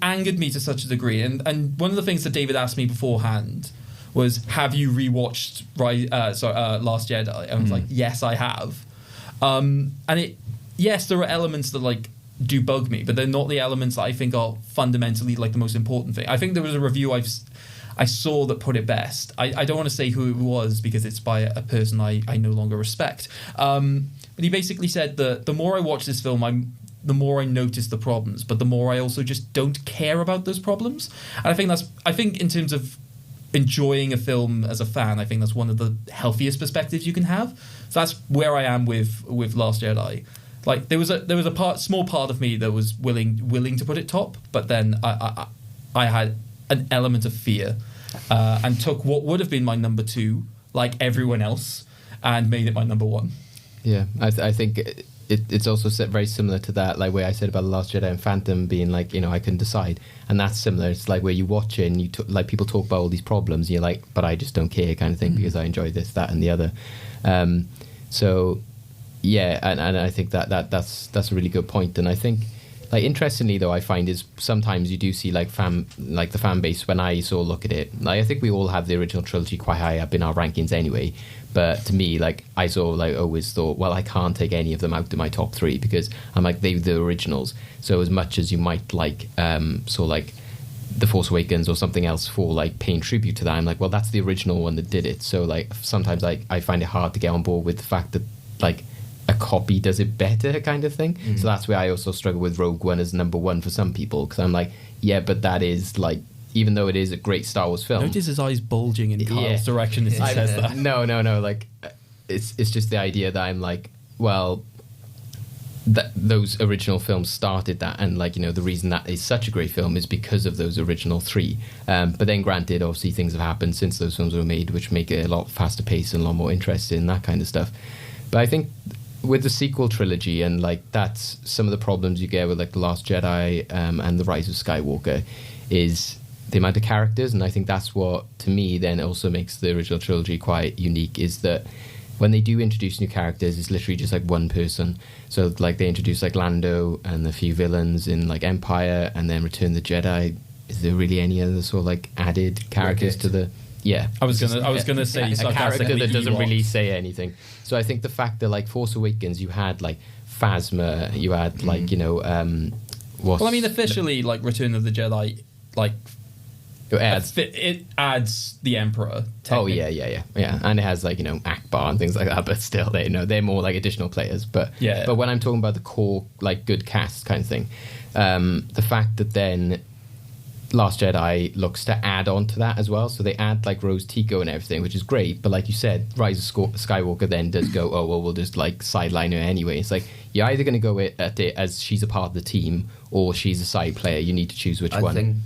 angered me to such a degree. And one of the things that David asked me beforehand was, have you rewatched Last Jedi? And I was like, yes, I have. Yes, there are elements that like do bug me, but they're not the elements that I think are fundamentally like the most important thing. I think there was a review I saw that put it best. I don't want to say who it was because it's by a person I no longer respect. But he basically said that the more I watch this film, the more I notice the problems, but the more I also just don't care about those problems. And I think in terms of enjoying a film as a fan, I think that's one of the healthiest perspectives you can have. So that's where I am with Last Jedi. Like there was a small part of me that was willing to put it top, but then I had an element of fear and took what would have been my number 2, like everyone else, and made it my number 1. Yeah, I think it's also very similar to that, like where I said about The Last Jedi and Phantom being like, I couldn't decide, and that's similar. It's like where you watch it and you like people talk about all these problems, and you're like, but I just don't care, kind of thing, because I enjoy this, that, and the other. So. Yeah, and I think that's a really good point. And I think, like, interestingly though, I find is sometimes you do see like the fan base, when I sort of look at it, like I think we all have the original trilogy quite high up in our rankings anyway. But to me, like, I sort of like always thought, well, I can't take any of them out of my top 3 because I'm like, they're the originals. So as much as you might like sort of like The Force Awakens or something else for like paying tribute to that, I'm like, well, that's the original one that did it. So like sometimes I find it hard to get on board with the fact that like a copy does it better, kind of thing. So that's where I also struggle with Rogue One as number 1 for some people, because I'm like, yeah, but that is like, even though it is a great Star Wars film. Notice his eyes bulging in Kyle's direction as he says that. No, like it's just the idea that I'm like, well, those original films started that, and like, you know, the reason that is such a great film is because of those original three. But then granted, obviously things have happened since those films were made which make it a lot faster paced and a lot more interesting and that kind of stuff. But I think with the sequel trilogy, and like that's some of the problems you get with like The Last Jedi and The Rise of Skywalker, is the amount of characters. And I think that's what, to me, then also makes the original trilogy quite unique, is that when they do introduce new characters, it's literally just like one person. So like they introduce like Lando and a few villains in like Empire, and then Return of the Jedi. Is there really any other sort of like added characters to the... Yeah, I was gonna say a character that doesn't really say anything. So I think the fact that like Force Awakens, you had like Phasma, you had like, you know, well, I mean, officially, like Return of the Jedi, like it adds the Emperor. Oh yeah, and it has like, you know, Akbar and things like that. But still, they're more like additional players. But but when I'm talking about the core like good cast kind of thing, the fact that then Last Jedi looks to add on to that as well. So they add like Rose Tico and everything, which is great. But like you said, Rise of Skywalker then does go, oh, well, we'll just like sideline her anyway. It's like, you're either going to go at it as she's a part of the team or she's a side player. You need to choose which one. I think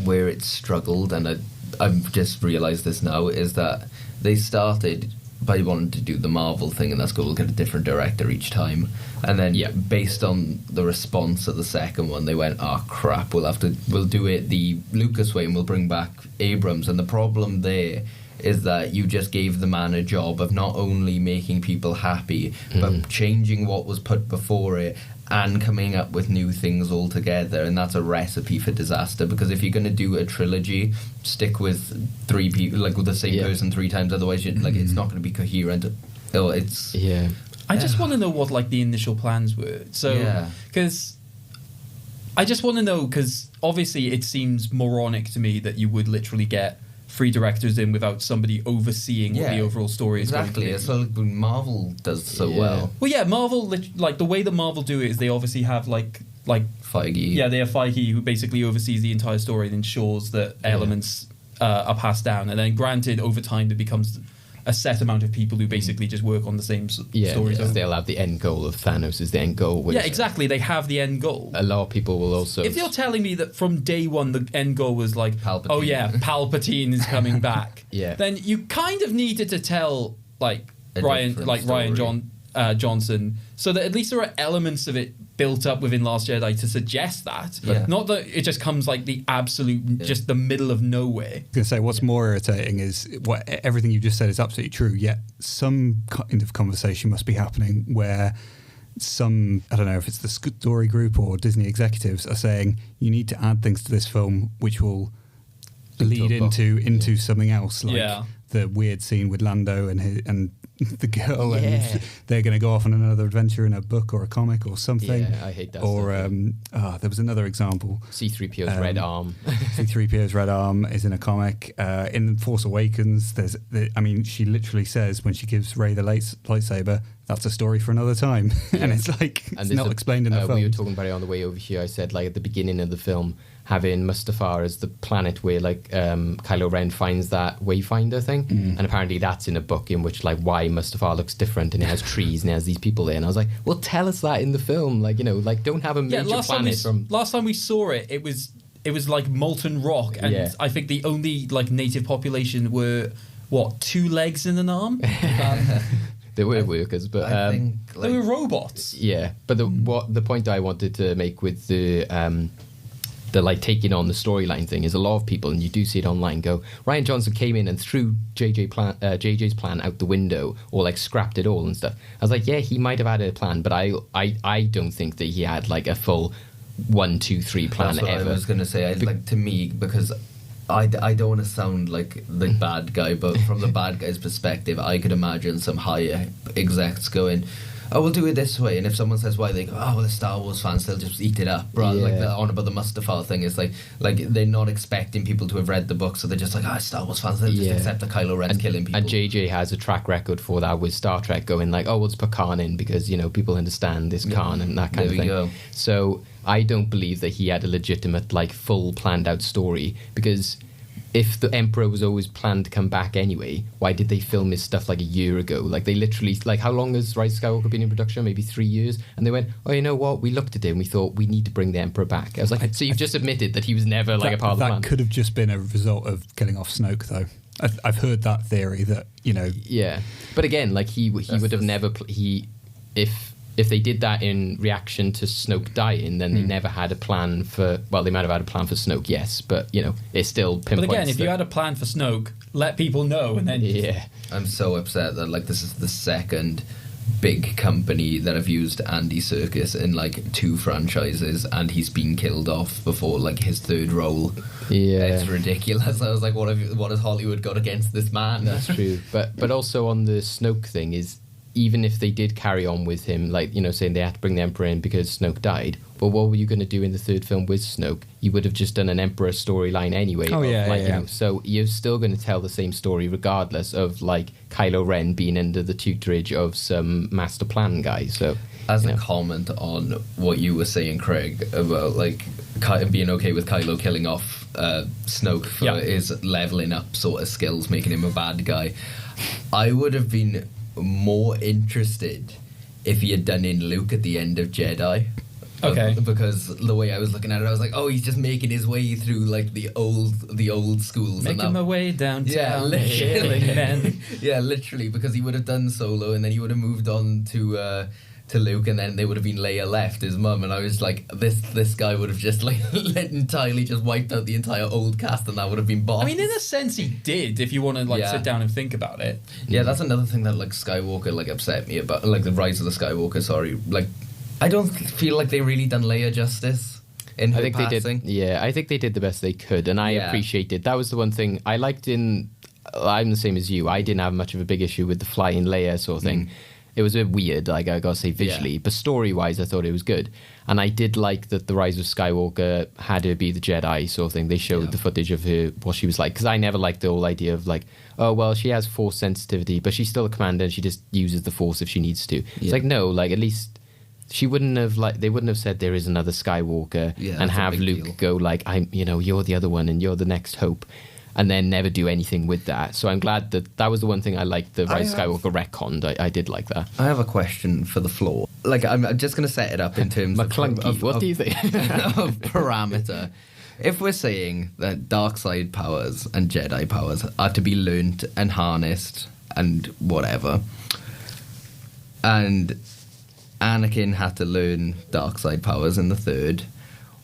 where it struggled, and I've just realised this now, is that they started by wanting to do the Marvel thing, and that's good, we'll get a different director each time. And then based on the response of the second one, they went, oh crap, we'll do it the Lucas way and we'll bring back Abrams. And the problem there is that you just gave the man a job of not only making people happy, but changing what was put before it and coming up with new things altogether. And that's a recipe for disaster, because if you're going to do a trilogy, stick with three people, like with the same person three times, otherwise like it's not going to be coherent. I just want to know what like the initial plans were. So because I just want to know, because obviously it seems moronic to me that you would literally get 3 directors in without somebody overseeing what the overall story is going to be. Exactly, so Marvel does so well. Well, yeah, Marvel, like the way that Marvel do it is they obviously have like Feige. Yeah, they have Feige, who basically oversees the entire story and ensures that elements are passed down. And then granted, over time, there becomes a set amount of people who basically just work on the same stories. Yeah, they'll have the end goal of Thanos is the end goal. Yeah, exactly. They have the end goal. A lot of people will also... If you're telling me that from day one the end goal was like, Palpatine. oh yeah, Palpatine is coming back, then you kind of needed to tell like Rian Johnson, so that at least there are elements of it built up within Last Jedi to suggest that. Not that it just comes like the absolute, just the middle of nowhere. I was going to say, what's more irritating is everything you just said is absolutely true, yet some kind of conversation must be happening where some, I don't know if it's the story group or Disney executives, are saying you need to add things to this film which will lead into something else, like the weird scene with Lando and the girl, and they're going to go off on another adventure in a book or a comic or something. Yeah, I hate that. Or there was another example. C-3PO's red arm. C-3PO's red arm is in a comic. In Force Awakens, she literally says when she gives Rey the lightsaber, that's a story for another time. And it's like, it's not explained in the film. We were talking about it on the way over here. I said, like, at the beginning of the film, having Mustafar as the planet where, like, Kylo Ren finds that Wayfinder thing. And apparently that's in a book in which, like, why Mustafar looks different, and it has trees and it has these people there. And I was like, well, tell us that in the film. Like, you know, like, don't have a major planet from... Last time we saw it, it was like molten rock. And I think the only, like, native population were, 2 legs and an arm? They were workers, but I think, they were robots. Yeah, but the point I wanted to make with the like taking on the storyline thing is a lot of people, and you do see it online, go, Rian Johnson came in and threw JJ's plan out the window, or like scrapped it all and stuff. I was like, yeah, he might have had a plan, but I don't think that he had like a full 1, 2, 3 plan. That's what ever. I was going to say. Like, to me, because I don't want to sound like the bad guy, but from the bad guy's perspective, I could imagine some higher execs going, oh, we'll do it this way. And if someone says why, they go, oh, well, the Star Wars fans, they'll just eat it up. Right? Like on about the Mustafar thing, is like they're not expecting people to have read the book, so they're just like, Star Wars fans, they'll just accept that Kylo Ren's killing people. And JJ has a track record for that with Star Trek, going like, oh, we'll just put Khan in because, you know, people understand this Khan and that kind of thing. Go. So I don't believe that he had a legitimate, like, full planned out story, because if the Emperor was always planned to come back anyway, why did they film his stuff like a year ago? Like, they literally, like, how long has Rise of Skywalker been in production? Maybe 3 years? And they went, oh, you know what? We looked at it and we thought we need to bring the Emperor back. I was like, so you've just admitted that he was never, like, a part of the plan? That could have just been a result of killing off Snoke, though. I've heard that theory that, you know... Yeah. But again, like, he would have never... If they did that in reaction to Snoke dying, then they never had a plan for... Well, they might have had a plan for Snoke, yes, but, you know, it still pinpoints... But again, if you had a plan for Snoke, let people know, and then... Yeah. I'm so upset that, like, this is the second big company that have used Andy Serkis in, like, 2 franchises, and he's been killed off before, like, his 3rd role. Yeah. It's ridiculous. I was like, what has Hollywood got against this man? That's true. But also on the Snoke thing is... Even if they did carry on with him, like, you know, saying they had to bring the Emperor in because Snoke died, well, what were you going to do in the 3rd film with Snoke? You would have just done an Emperor storyline anyway. Oh, yeah, like, yeah. You know, so you're still going to tell the same story regardless of, like, Kylo Ren being under the tutorage of some master plan guy. So, as a comment on what you were saying, Craig, about, like, being okay with Kylo killing off Snoke for his leveling up sort of skills, making him a bad guy, I would have been more interested if he had done in Luke at the end of Jedi. Okay. Because the way I was looking at it, I was like, oh, he's just making his way through, like, the old schools. Making my way downtown. Yeah, literally. Man. Yeah, literally, because he would have done Solo, and then he would have moved on to Luke, and then they would have been Leia left, his mum, and I was like, this guy would have just, like, entirely just wiped out the entire old cast, and that would have been boss. I mean, in a sense, he did, if you want to, like, sit down and think about it. Yeah, that's another thing that, like, Skywalker, like, upset me about, like, the Rise of the Skywalker, sorry. Like, I don't feel like they really done Leia justice in her passing. They did. Yeah, I think they did the best they could, and I appreciated. That was the one thing I liked in... I'm the same as you. I didn't have much of a big issue with the flying Leia sort of thing. It was a bit weird, like, I gotta say, visually, but story-wise, I thought it was good. And I did like that the Rise of Skywalker had her be the Jedi sort of thing. They showed the footage of her, what she was like, because I never liked the whole idea of, like, oh, well, she has Force sensitivity, but she's still a commander and she just uses the Force if she needs to. It's like, no, like, at least she wouldn't have, like, they wouldn't have said there is another Skywalker and have Luke go, like, you're the other one and you're the next hope. And then never do anything with that. So I'm glad that was the one thing I liked, the Rise of Skywalker retconned. I did like that. I have a question for the floor. Like, I'm just going to set it up in terms of what do you think? of parameter. If we're saying that dark side powers and Jedi powers are to be learnt and harnessed and whatever, and Anakin had to learn dark side powers in the 3rd,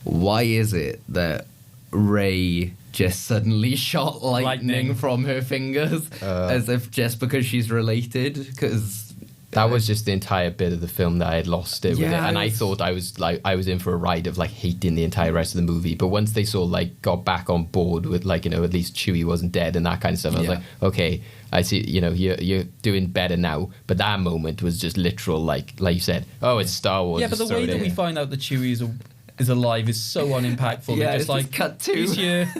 why is it that Rey just suddenly shot lightning from her fingers as if just because she's related? Because that was just the entire bit of the film that I had lost it with it, and I thought I was in for a ride of, like, hating the entire rest of the movie. But once they sort of, like, got back on board with, like, you know, at least Chewie wasn't dead and that kind of stuff, I was like, okay, I see, you know, you're doing better now. But that moment was just literal, like you said, oh, it's Star Wars. Yeah, but the way that we find out that Chewie is alive is so unimpactful. Yeah, just like, cut to. He's here.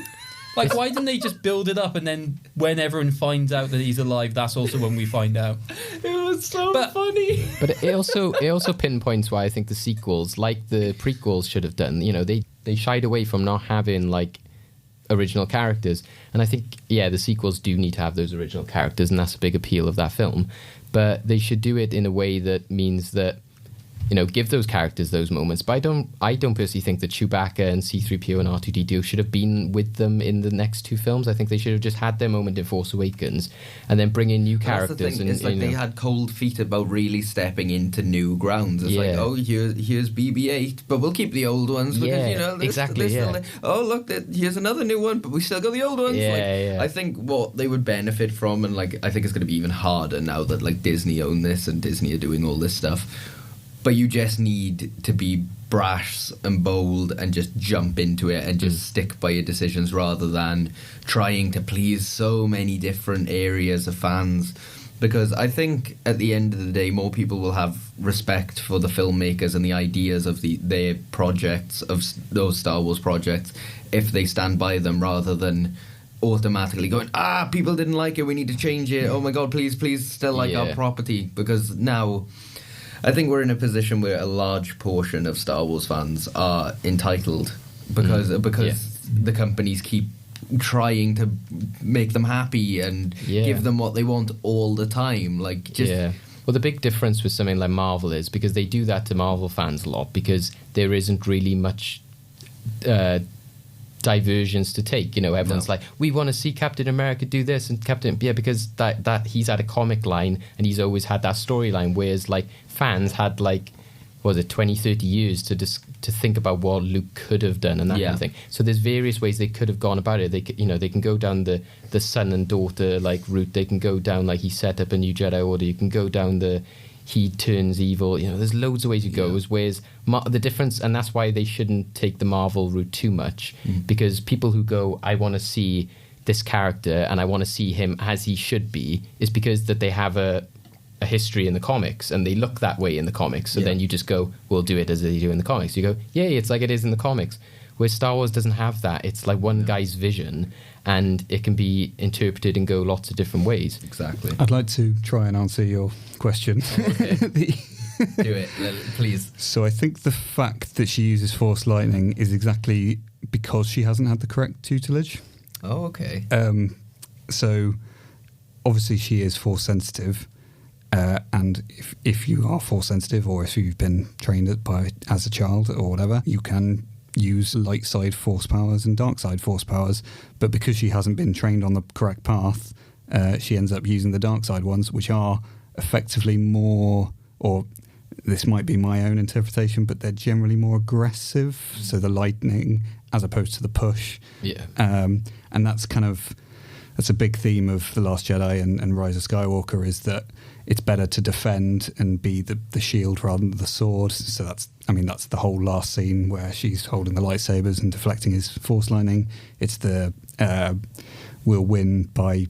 Like, why didn't they just build it up and then when everyone finds out that he's alive, that's also when we find out? It was so funny. But it also pinpoints why I think the sequels, like the prequels, should have done. You know, they shied away from not having, like, original characters. And I think, the sequels do need to have those original characters, and that's a big appeal of that film. But they should do it in a way that means that, you know, give those characters those moments. But I don't personally think that Chewbacca and C-3PO and R2-D2 should have been with them in the next 2 films. I think they should have just had their moment in Force Awakens and then bring in new characters. That's the thing. It's like they had cold feet about really stepping into new grounds. It's like, oh, here's BB-8, but we'll keep the old ones because, you know, oh, look, here's another new one, but we still got the old ones. I think what they would benefit from, and, like, I think it's going to be even harder now that, like, Disney own this and Disney are doing all this stuff. But you just need to be brash and bold and just jump into it and just stick by your decisions rather than trying to please so many different areas of fans. Because I think at the end of the day, more people will have respect for the filmmakers and the ideas of their projects, of those Star Wars projects, if they stand by them rather than automatically going, people didn't like it, we need to change it. Oh my God, please still like our property. Because now I think we're in a position where a large portion of Star Wars fans are entitled because the companies keep trying to make them happy and give them what they want all the time. Like, just Well, the big difference with something like Marvel is because they do that to Marvel fans a lot because there isn't really much diversions to take. You know, everyone's like, we want to see Captain America do this and because that he's had a comic line and he's always had that storyline, whereas like fans had like, what was it, 20, 30 years to think about what Luke could have done and that kind of thing. So there's various ways they could have gone about it. They could, they can go down the son and daughter like route. They can go down like he set up a new Jedi Order. You can go down the he turns evil. There's loads of ways you go. Whereas the difference, and that's why they shouldn't take the Marvel route too much, because people who go, I want to see this character and I want to see him as he should be, is because that they have a history in the comics and they look that way in the comics. So then you just go, we'll do it as they do in the comics. You go, yay, it's like it is in the comics. Where Star Wars doesn't have that. It's like one guy's vision and it can be interpreted and go lots of different ways. Exactly. I'd like to try and answer your question. Okay. Do it, please. So I think the fact that she uses Force Lightning is exactly because she hasn't had the correct tutelage. Oh, okay. So obviously she is Force sensitive. And if you are Force sensitive or if you've been trained as a child or whatever, you can use light side Force powers and dark side Force powers. But because she hasn't been trained on the correct path, she ends up using the dark side ones, which are effectively more, or this might be my own interpretation, but they're generally more aggressive. So the lightning as opposed to the push. Yeah. And that's a big theme of The Last Jedi and Rise of Skywalker, is that it's better to defend and be the shield rather than the sword. So that's the whole last scene where she's holding the lightsabers and deflecting his Force lightning. It's the we'll win by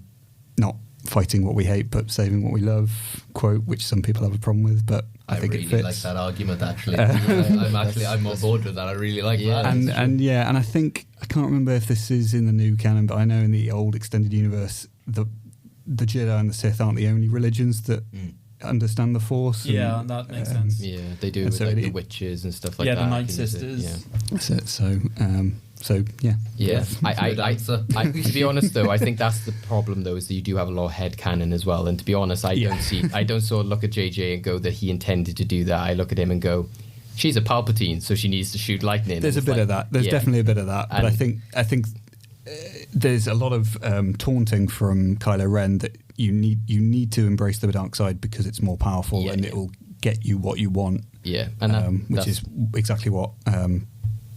not fighting what we hate but saving what we love quote, which some people have a problem with, but I think really it fits. like that argument, actually. I'm on board with that. I really like that. And I think, I can't remember if this is in the new canon, but I know in the old extended universe, the Jedi and the Sith aren't the only religions that understand the Force. Yeah, that makes sense. Yeah, they do with the witches and stuff like that. Yeah, the Night Sisters. That's it. So yeah. Yeah. To be honest though, I think that's the problem though, is that you do have a lot of headcanon as well. And to be honest, I don't sort of look at JJ and go that he intended to do that. I look at him and go, she's a Palpatine, so she needs to shoot lightning. There's a bit of that. There's definitely a bit of that. But I think there's a lot of taunting from Kylo Ren that you need to embrace the dark side because it's more powerful and it will get you what you want. Yeah, and which is exactly what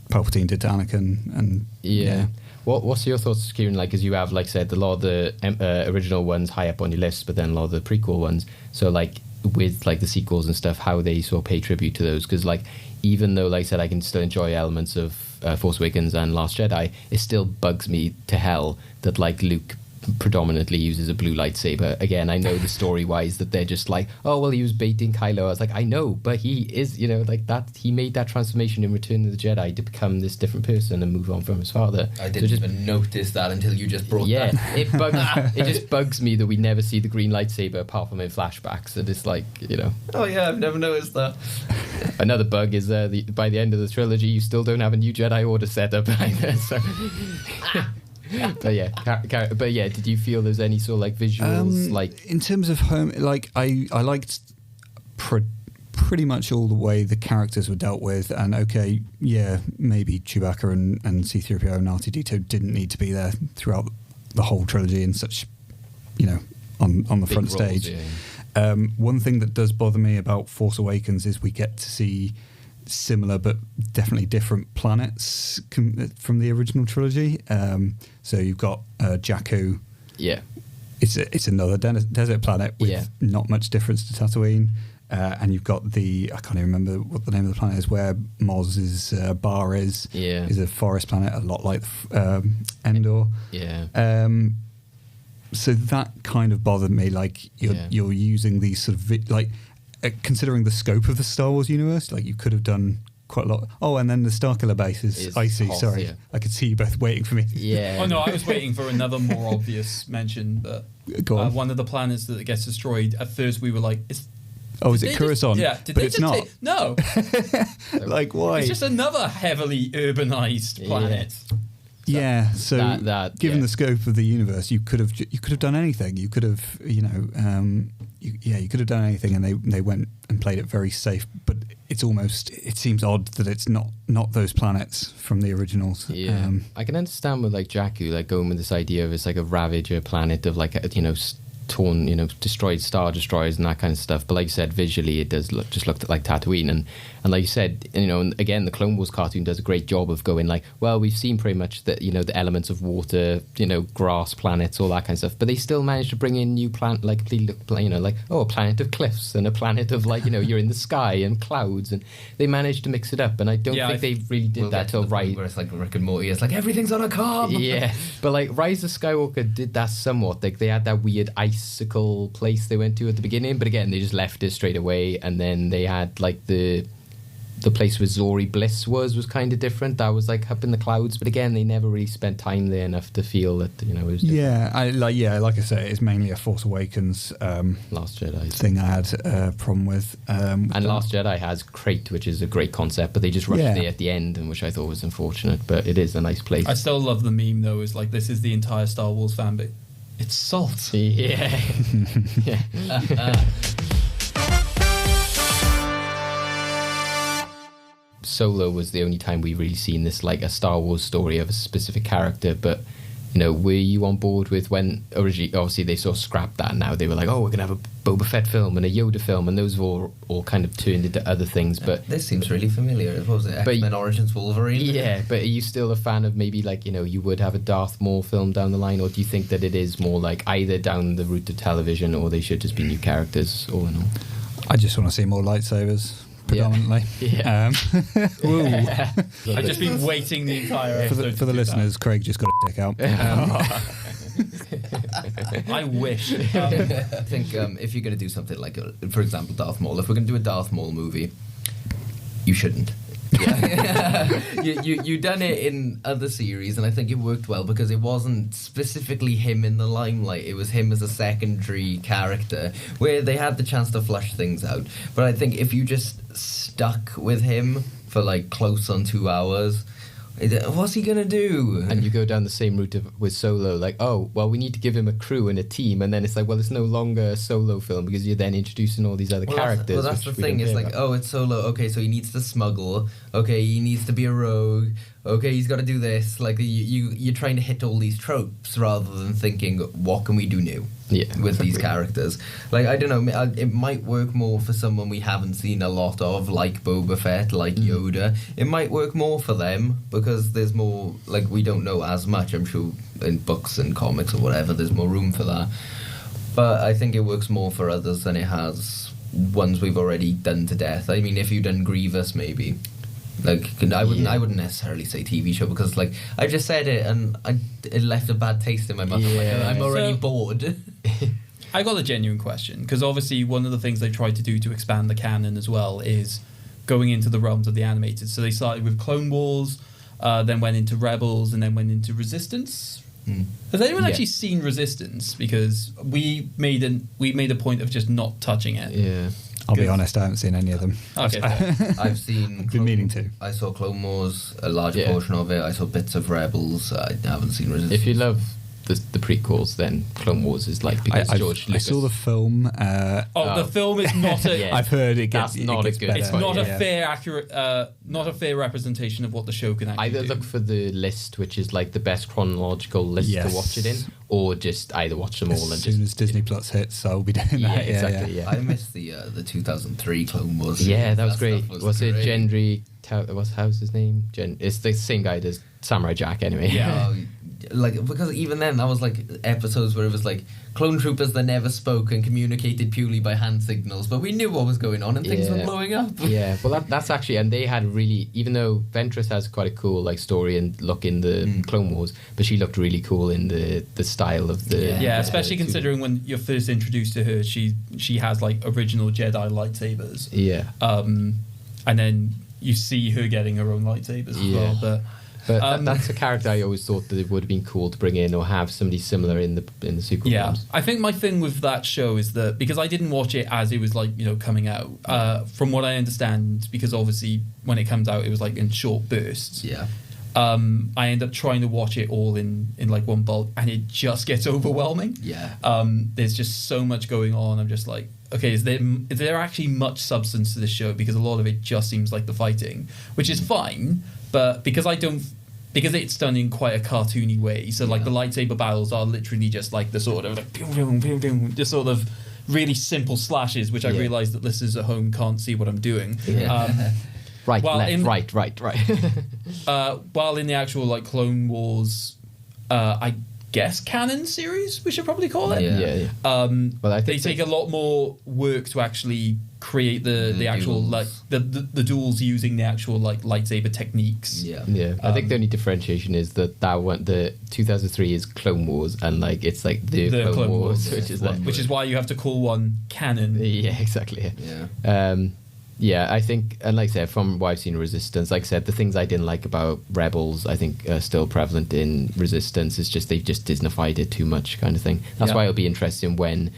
Palpatine did to Anakin. And what's your thoughts, Kieren? Like, as you have, like, said, a lot of the original ones high up on your list, but then a lot of the prequel ones. So, like, with like the sequels and stuff, how they sort of pay tribute to those? Because, like, even though, like I said, I can still enjoy elements of Force Awakens and Last Jedi, it still bugs me to hell that, like, Luke predominantly uses a blue lightsaber. Again, I know the story wise that they're just like, oh well, he was baiting Kylo. I was like, I know, but he is, like that. He made that transformation in Return of the Jedi to become this different person and move on from his father. I didn't even notice that until you just brought that. It just bugs me that we never see the green lightsaber apart from in flashbacks. And it's like, Oh yeah, I've never noticed that. Another bug is by the end of the trilogy, you still don't have a new Jedi Order set up either. So. But yeah, did you feel there's any sort of like visuals like in terms of home? Like I liked pretty much all the way the characters were dealt with, and maybe Chewbacca and C-3PO and R2-D2 didn't need to be there throughout the whole trilogy in such, on the front stage. Yeah. One thing that does bother me about Force Awakens is we get to see similar but definitely different planets from the original trilogy. So you've got Jakku. Yeah, it's another desert planet with not much difference to Tatooine. And you've got I can't even remember what the name of the planet is, where Moz's bar is. Yeah, is a forest planet, a lot like Endor. Yeah. So that kind of bothered me. Like you're using these sort of considering the scope of the Star Wars universe, like you could have done quite a lot. Oh, and then the Starkiller base is icy. Hot, sorry, I could see you both waiting for me. Yeah. Oh no, I was waiting for another more obvious mention, but one of the planets that gets destroyed. At first, we were like, "Is it Coruscant?" But it's not. No. Like why? It's just another heavily urbanized planet. Yeah, so given the scope of the universe, you could have done anything. You could have, you could have done anything, and they went and played it very safe. But it seems odd that it's not those planets from the originals. Yeah, I can understand with like Jakku, like going with this idea of it's like a Ravager planet of like torn, destroyed Star Destroyers and that kind of stuff. But like you said, visually it does look like Tatooine, and like you said, and again the Clone Wars cartoon does a great job of going like, well, we've seen pretty much the the elements of water, grass planets, all that kind of stuff, but they still managed to bring in new planet, like a planet of cliffs and a planet of like you're in the sky and clouds, and they managed to mix it up. And I don't think they really did that till Rise. Where it's like Rick and Morty, it's like everything's on a carb. Yeah, but like Rise of Skywalker did that somewhat. Like they had that weird icicle place they went to at the beginning, but again they just left it straight away. And then they had like the place where Zori Bliss was kind of different. That was like up in the clouds, but again they never really spent time there enough to feel that it was different. Like I say, it's mainly a Force Awakens Last Jedi thing I had a problem with. And Last Jedi has Crate, which is a great concept, but they just rushed there at the end, and which I thought was unfortunate, but it is a nice place. I still love the meme though, is like, this is the entire Star Wars fan, but it's salt. Yeah. Solo was the only time we really seen this like a Star Wars story of a specific character, but were you on board with when originally, obviously they sort of scrapped that, and now they were like, oh, we're gonna have a Boba Fett film and a Yoda film, and those have all kind of turned into other things. But this seems really familiar. What was it, X-Men Origins Wolverine? Yeah, but are you still a fan of maybe like you would have a Darth Maul film down the line, or do you think that it is more like either down the route of television, or they should just be new characters all in all? I just want to see more lightsabers. Predominantly. Yeah. I've just been waiting the entire episode for the listeners. Craig just got a dick out. I wish. I think if you're going to do something like, for example, Darth Maul, if we're going to do a Darth Maul movie, you shouldn't. Yeah. you done it in other series, and I think it worked well because it wasn't specifically him in the limelight. It was him as a secondary character where they had the chance to flush things out. But I think if you just stuck with him for like close on 2 hours, what's he gonna do? And you go down the same route with Solo, like, oh, well, we need to give him a crew and a team, and then it's like, well, it's no longer a Solo film because you're then introducing all these other characters. That's the thing. It's like, oh, it's Solo. Okay, so he needs to smuggle. Okay, he needs to be a rogue. Okay, he's got to do this. Like you're trying to hit all these tropes rather than thinking, what can we do new? With these characters. Like, I don't know, it might work more for someone we haven't seen a lot of, like Boba Fett, like Yoda. It might work more for them because there's more, like, we don't know as much. I'm sure in books and comics or whatever, there's more room for that. But I think it works more for others than it has ones we've already done to death. I mean, if you'd done Grievous, maybe. Like, I wouldn't necessarily say TV show because, like, I just said it and it left a bad taste in my mouth. Yeah. I'm already bored. I got a genuine question because obviously one of the things they tried to do to expand the canon as well is going into the realms of the animated. So they started with Clone Wars, then went into Rebels, and then went into Resistance. Has anyone actually seen Resistance? Because we made a point of just not touching it. Yeah. I'll be honest, I haven't seen any of them. Okay. I've seen... been meaning to. I saw Clone Wars, a large portion of it. I saw bits of Rebels. I haven't seen Resistance. If you love the prequels, then Clone Wars is like, because George Lucas... I saw the film. The film is not a... I've heard it gets, That's not it gets a good... better. It's not a fair, accurate... not a fair representation of what the show can actually Either do. look for the list, which is like the best chronological list to watch it in, or just either watch them all and just... As soon as Disney Plus hits, I'll be doing that. Yeah, exactly, yeah. I missed the 2003 Clone Wars. Yeah, that was great. Was it great. Gendry... How's his name? It's the same guy as Samurai Jack, anyway. Yeah. Like, because even then that was like episodes where it was like clone troopers that never spoke and communicated purely by hand signals, but we knew what was going on and things were blowing up. Yeah, well that's actually, and they had really, even though Ventress has quite a cool like story and look in the Clone Wars, but she looked really cool in the style of the especially considering when you're first introduced to her, she has like original Jedi lightsabers. Yeah. And then you see her getting her own lightsabers as well, But that's a character I always thought that it would have been cool to bring in or have somebody similar in the sequel films. I think my thing with that show is that because I didn't watch it as it was like, coming out, from what I understand, because obviously when it comes out it was like in short bursts. Yeah. I end up trying to watch it all in like one bulk, and it just gets overwhelming. Yeah. There's just so much going on. I'm just like, okay, is there actually much substance to this show? Because a lot of it just seems like the fighting, which is fine, but because it's done in quite a cartoony way, so like the lightsaber battles are literally just like the sort of like pew, pew, pew, pew, just sort of really simple slashes, which I realise that listeners at home can't see what I'm doing. Yeah. Right, While left, in- right. While in the actual like Clone Wars, I guess canon series, we should probably call it. Yeah. Well, I think they take a lot more work to actually create the actual duels. like the duels using the actual like lightsaber techniques. Yeah. I think the only differentiation is that one, the 2003 is Clone Wars, and like it's like the Clone Wars, which is why you have to call one canon. Yeah, exactly. Yeah, I think, and like I said, from what I've seen in Resistance, like I said, the things I didn't like about Rebels, I think are still prevalent in Resistance. It's just they've just Disneyfied it too much, kind of thing. That's why it'll be interesting when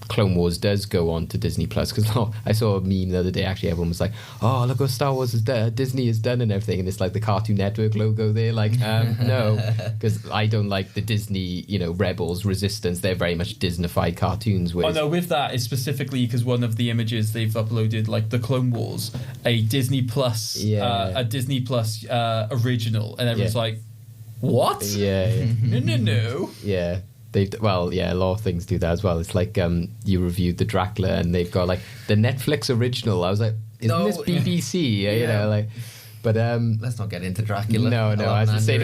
Clone Wars does go on to Disney Plus, because I saw a meme the other day. Actually, everyone was like, "Oh, look what Star Wars Disney has done and everything," and it's like the Cartoon Network logo there. Like, no, because I don't like the Disney, Rebels, Resistance. They're very much Disneyfied cartoons. Oh no, with that it's specifically because one of the images they've uploaded, like the Clone Wars, a Disney Plus, original, and everyone's like, "What? No." Yeah. A lot of things do that as well. It's like you reviewed the Dracula, and they've got like the Netflix original. I was like, isn't this BBC? But let's not get into Dracula. No. I was just saying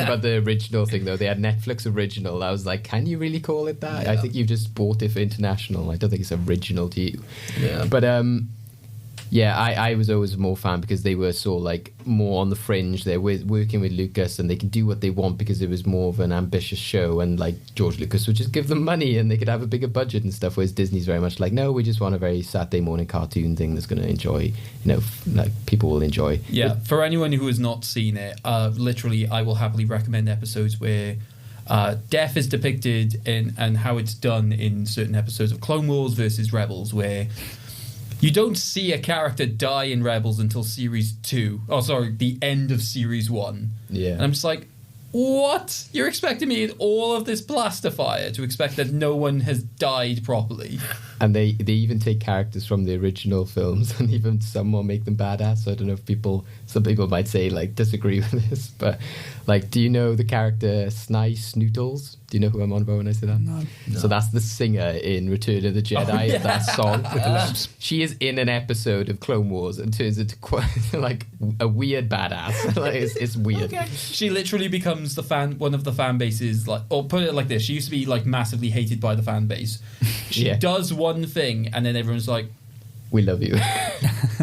about the original thing though. They had Netflix original. I was like, can you really call it that? I think you've just bought it for international. I don't think it's original to you. Yeah. But I was always more fan because they were so like more on the fringe. They're working with Lucas, and they can do what they want because it was more of an ambitious show, and like George Lucas would just give them money and they could have a bigger budget and stuff, whereas Disney's very much like, no, we just want a very Saturday morning cartoon thing that's going to enjoy, like people will enjoy. Yeah, for anyone who has not seen it, literally I will happily recommend episodes where death is depicted and how it's done in certain episodes of Clone Wars versus Rebels, where you don't see a character die in Rebels until Series 2. Oh, sorry, the end of Series 1. Yeah. And I'm just like, what? You're expecting me in all of this blaster fire to expect that no one has died properly? And they even take characters from the original films and even somewhat make them badass. So I don't know if some people might say like disagree with this, but like, do you know the character Snootles? Do you know who I'm on about when I say that? No. So that's the singer in Return of the Jedi, that song. With the lamps. She is in an episode of Clone Wars and turns into quite like a weird badass. Like, it's weird. Okay. She literally becomes one of the fan bases, like, or put it like this: she used to be like massively hated by the fan base. She does one thing, and then everyone's like, "We love you."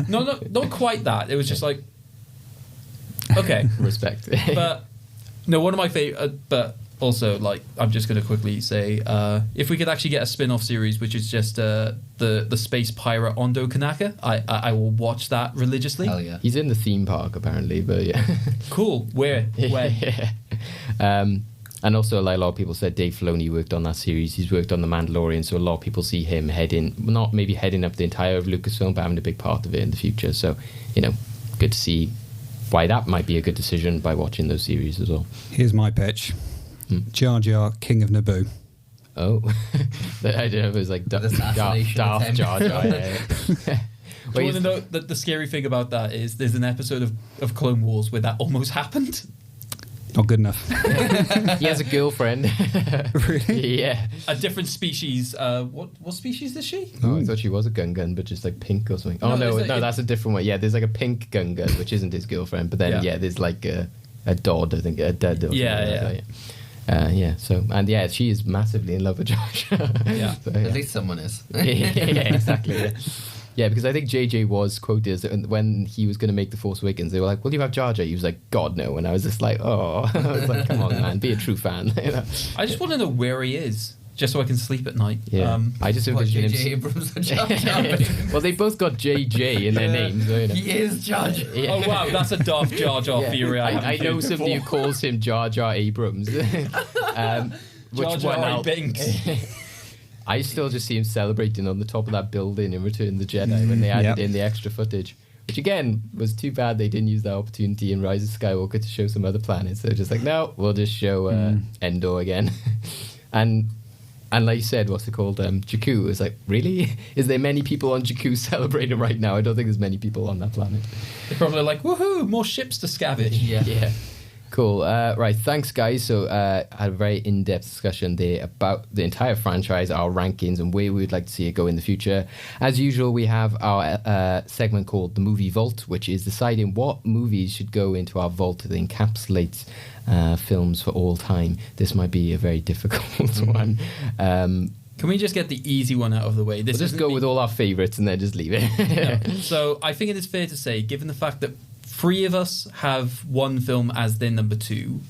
No, not quite that. It was just like, okay, respect. But no, one of my favorite, but also like, I'm just going to quickly say, if we could actually get a spin-off series, which is just the space pirate Ondo Kanaka, I will watch that religiously. Hell yeah. He's in the theme park apparently, but yeah. Cool. Where? And also, like a lot of people said, Dave Filoni worked on that series. He's worked on The Mandalorian, so a lot of people see him not maybe heading up the entire of Lucasfilm, but having a big part of it in the future. So, good to see why that might be a good decision by watching those series as well. Here's my pitch. Jar Jar, King of Naboo. Oh. I don't know if it was like Darth Jar Jar. Yeah. Do you want to know that the scary thing about that is there's an episode of Clone Wars where that almost happened? Not good enough. He has a girlfriend. Really? Yeah. A different species. What species is she? Oh, I thought she was a Gungan, but just like pink or something. Oh, no, that's a different one. Yeah, there's like a pink Gungan, which isn't his girlfriend. But then, there's like a Dodd, I think, a Dud. She is massively in love with Josh. Yeah. So, At least someone is. yeah, exactly. Yeah. Yeah, because I think JJ was quoted as when he was going to make The Force Awakens, they were like, will you have Jar Jar? He was like, God, no. And I was just like, oh. I was like, come on, man, be a true fan. I just want to know where he is, just so I can sleep at night. Yeah. I just envision him. J.J. Abrams and Jar Jar. Well, they both got JJ in their names. So, He is Jar Jar. Yeah. Oh, wow, that's a Darth Jar Jar theory. I know somebody who calls him Jar Jar Abrams. Jar Jar Binks. I still just see him celebrating on the top of that building in Return of the Jedi when they added in the extra footage. which again was too bad they didn't use that opportunity in Rise of Skywalker to show some other planets. They're just like, no, we'll just show Endor again. and like you said, what's it called? Jakku. It's like, really? Is there many people on Jakku celebrating right now? I don't think there's many people on that planet. They're probably like, woohoo, more ships to scavenge. Yeah. Cool. Right, thanks, guys. So I had a very in-depth discussion there about the entire franchise, our rankings, and where we would like to see it go in the future. As usual, we have our segment called The Movie Vault, which is deciding what movies should go into our vault that encapsulates films for all time. This might be a very difficult one. Can we just get the easy one out of the way? We'll just go with all our favourites and then just leave it. No. So I think it is fair to say, given the fact that 3 of us have one film as their number 2,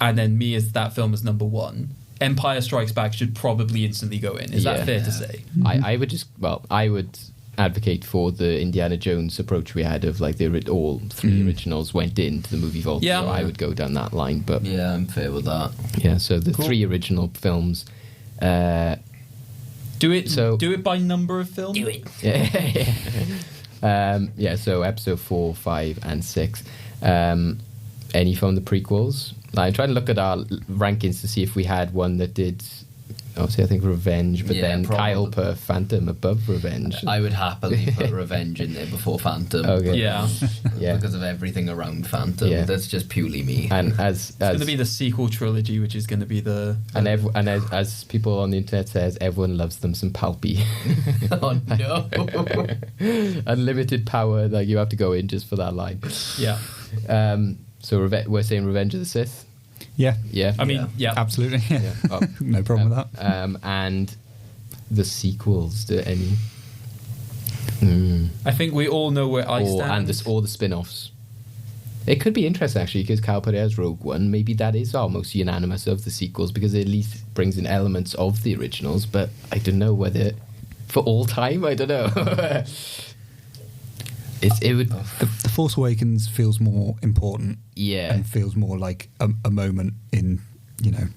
and then me as that film as number 1, Empire Strikes Back should probably instantly go in. Is that fair to say? I would advocate for the Indiana Jones approach we had of like all 3 originals went into the movie vault. Yeah. So I would go down that line. But yeah, I'm fair with that. Yeah, so the 3 original films. Do it by number of films. Do it. So episode 4, 5, and 6. Any from the prequels? I'm trying to look at our rankings to see if we had one that did. Obviously, I think Revenge, but then probably. Kyle put Phantom above Revenge. I would happily put Revenge in there before Phantom. Okay. Yeah. Because of everything around Phantom. Yeah. That's just purely me. And it's going to be the sequel trilogy, which is going to be the... as people on the internet says, everyone loves them some Palpy. Oh, no. Unlimited power, like you have to go in just for that line. Yeah. So we're saying Revenge of the Sith? Yeah. I mean, yeah. Absolutely. Yeah. Oh, no problem with that. And the sequels, do any? I think we all know where I stand. And all the spin-offs. It could be interesting, actually, because Kyle put it as Rogue One. Maybe that is almost unanimous of the sequels, because it at least brings in elements of the originals, but I don't know whether... For all time, I don't know. The Force Awakens feels more important, and feels more like a moment in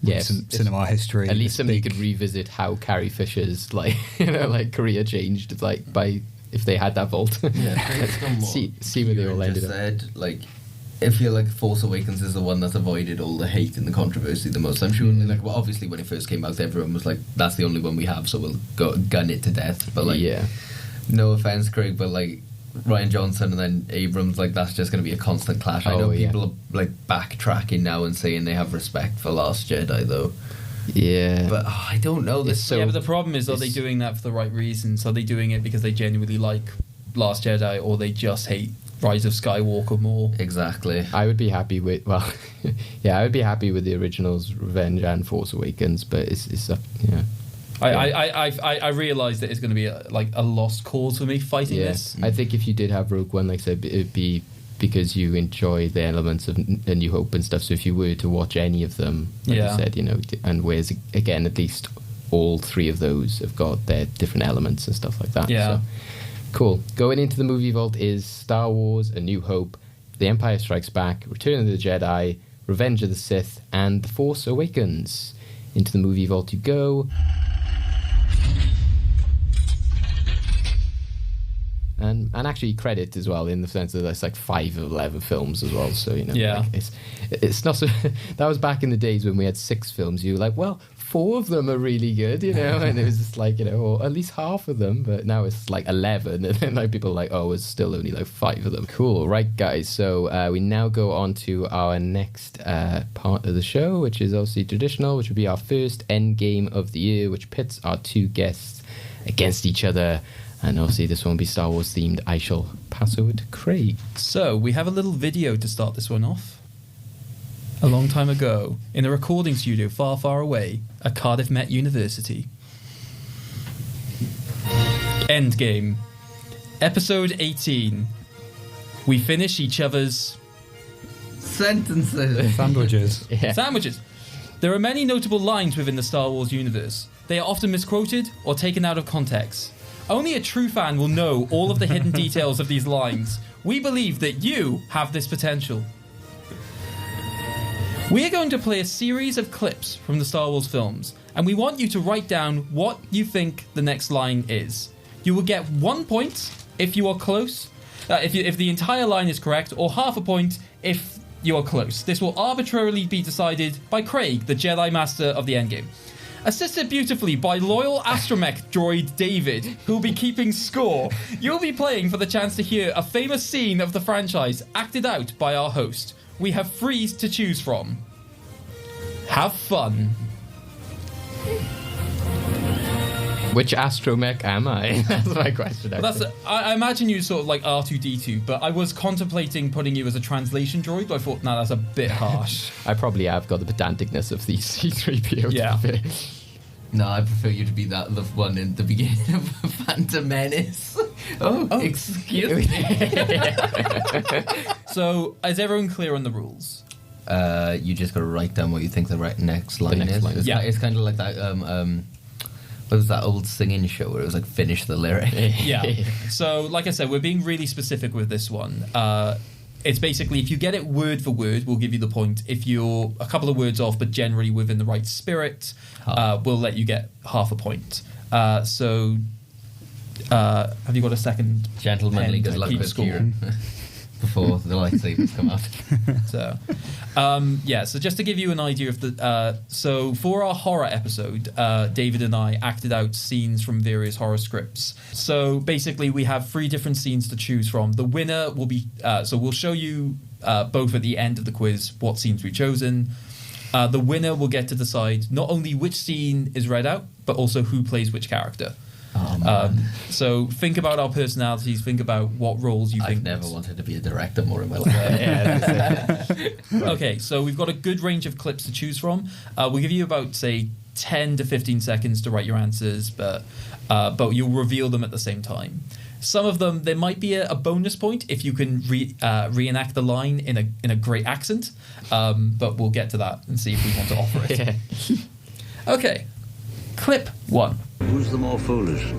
recent cinema history. At least somebody could revisit how Carrie Fisher's career changed, if they had that vault. Yeah, see where they all ended up. I feel like Force Awakens is the one that's avoided all the hate and the controversy the most. I'm sure, obviously when it first came out, everyone was like, "That's the only one we have, so we'll go gun it to death." But no offense, Craig, but Rian Johnson and then Abrams, that's just going to be a constant clash. I know people are backtracking now and saying they have respect for Last Jedi, though. Yeah, but I don't know this. But the problem is, are they doing that for the right reasons? Are they doing it because they genuinely like Last Jedi, or they just hate Rise of Skywalker more? Exactly. I would be happy with I would be happy with the originals, Revenge and Force Awakens, but it's up. I realise that it's going to be a lost cause for me fighting this. I think if you did have Rogue One, like I said, it'd be because you enjoy the elements of A New Hope and stuff. So if you were to watch any of them, like you said, and whereas again, at least all 3 of those have got their different elements and stuff like that. Yeah. So, cool. Going into the movie vault is Star Wars, A New Hope, The Empire Strikes Back, Return of the Jedi, Revenge of the Sith, and The Force Awakens. Into the movie vault you go. And actually credit as well, in the sense that there's 5 of 11 films as well. So it's not so. That was back in the days when we had 6 films. You were like, well, 4 of them are really good, and it was just or at least half of them. But now it's 11, and then people are like, oh, it's still only 5 of them. Cool, right, guys. So we now go on to our next part of the show, which is obviously traditional, which would be our first endgame of the year, which pits our 2 guests against each other. And obviously this one will be Star Wars themed. I shall pass over to Craig. So we have a little video to start this one off. A long time ago, in a recording studio far, far away at Cardiff Met University. Endgame. Episode 18. We finish each other's... sentences. Sandwiches. Sandwiches. There are many notable lines within the Star Wars universe. They are often misquoted or taken out of context. Only a true fan will know all of the hidden details of these lines. We believe that you have this potential. We are going to play a series of clips from the Star Wars films, and we want you to write down what you think the next line is. You will get 1 point if you are close, if the entire line is correct, or half a point if you are close. This will arbitrarily be decided by Craig, the Jedi Master of the Endgame. Assisted beautifully by loyal astromech droid David, who'll be keeping score. You'll be playing for the chance to hear a famous scene of the franchise acted out by our host. We have 3 to choose from. Have fun. Which astromech am I? That's my question. Well, I imagine you sort of like R2-D2, but I was contemplating putting you as a translation droid, but I thought, nah, that's a bit harsh. I probably have got the pedanticness of the C-3PO. Yeah. No, I prefer you to be the one in the beginning of Phantom Menace. Oh, excuse me. So, is everyone clear on the rules? You just got to write down what you think the next line is. It's kind of like that. What was that old singing show where it was like finish the lyric? Yeah. So, like I said, we're being really specific with this one. It's basically, if you get it word for word, we'll give you the point. If you're a couple of words off, but generally within the right spirit, we'll let you get half a point. So, have you got a second? Gentlemanly good luck with Kieren before the lightsabers come out. So, so just to give you an idea of the... so, for our horror episode, David and I acted out scenes from various horror scripts. So, basically, we have 3 different scenes to choose from. The winner will be... so, we'll show you both at the end of the quiz what scenes we've chosen. The winner will get to decide not only which scene is read out, but also who plays which character. So think about our personalities, think about what roles you think. I've never wanted to be a director more in my life. Okay, so we've got a good range of clips to choose from. We'll give you about, say, 10 to 15 seconds to write your answers, but you'll reveal them at the same time. Some of them, there might be a bonus point if you can reenact the line in a great accent, but we'll get to that and see if we want to offer it. Yeah. Okay, clip 1. Who's the more foolish?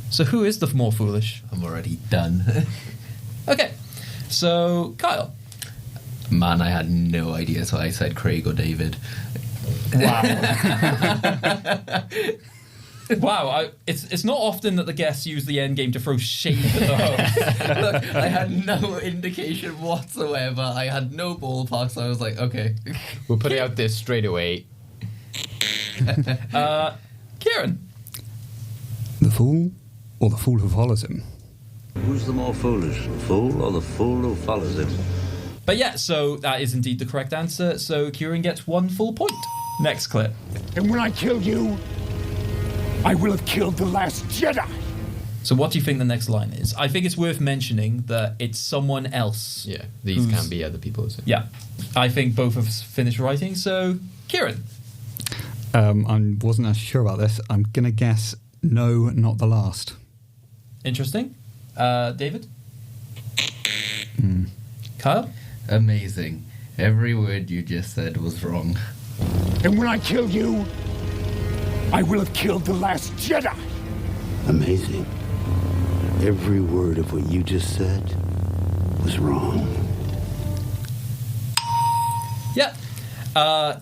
So who is the more foolish? I'm already done. Okay, so Kyle. Man, I had no idea, so I said Craig or David. Wow. Wow, it's not often that the guests use the endgame to throw shade at the host. Look, I had no indication whatsoever. I had no ballpark, so I was like, okay. We'll put it out there straight away. Kieren. The fool or the fool who follows him? Who's the more foolish, the fool or the fool who follows him? But yeah, so that is indeed the correct answer. So Kieren gets 1 full point. Next clip. And when I kill you, I will have killed the last Jedi. So what do you think the next line is? I think it's worth mentioning that it's someone else. Yeah, these can be other people. So. Yeah, I think both of us finished writing. So Kieren. I wasn't actually sure about this. I'm going to guess no, not the last. Interesting. David? Kyle? Amazing. Every word you just said was wrong. And when I kill you, I will have killed the last Jedi. Amazing. Every word of what you just said was wrong. Yeah.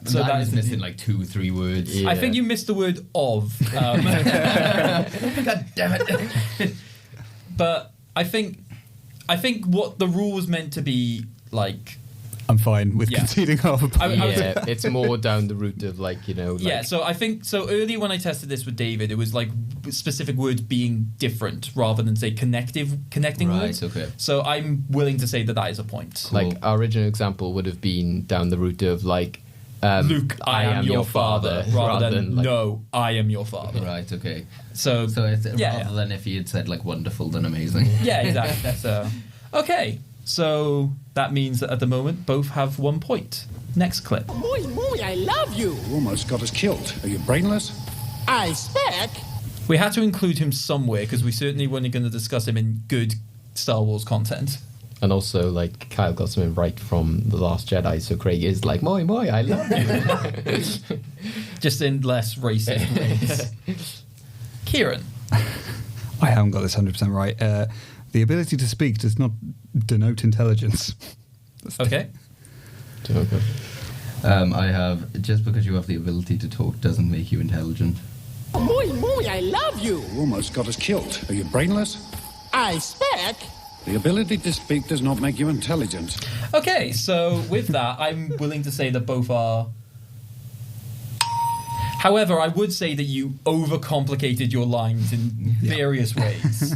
So that is is missing like 2-3 words. Yeah. I think you missed the word of. God damn it. But I think what the rule was meant to be like. I'm fine with conceding half a point. It's more down the route of like. Yeah, so I think earlier when I tested this with David, it was like specific words being different rather than say connecting words. Okay. So I'm willing to say that is a point. Cool. Like our original example would have been down the route of like. Luke, I am your father, rather than like, no, I am your father. Right, okay. So it's rather than if he had said like wonderful, then amazing. Yeah, exactly. So, okay, so that means that at the moment both have 1 point. Next clip. Muy, I love you. You almost got us killed. Are you brainless? I spec. We had to include him somewhere because we certainly weren't going to discuss him in good Star Wars content. And also, like, Kyle got something right from The Last Jedi, so Craig is like, moi, I love you. Just in less racist ways. Kieren. I haven't got this 100% right. The ability to speak does not denote intelligence. Okay. I have, just because you have the ability to talk doesn't make you intelligent. Muy, I love you. You almost got us killed. Are you brainless? I spec. The ability to speak does not make you intelligent. Okay, so with that, I'm willing to say that both are. However, I would say that you overcomplicated your lines in various ways.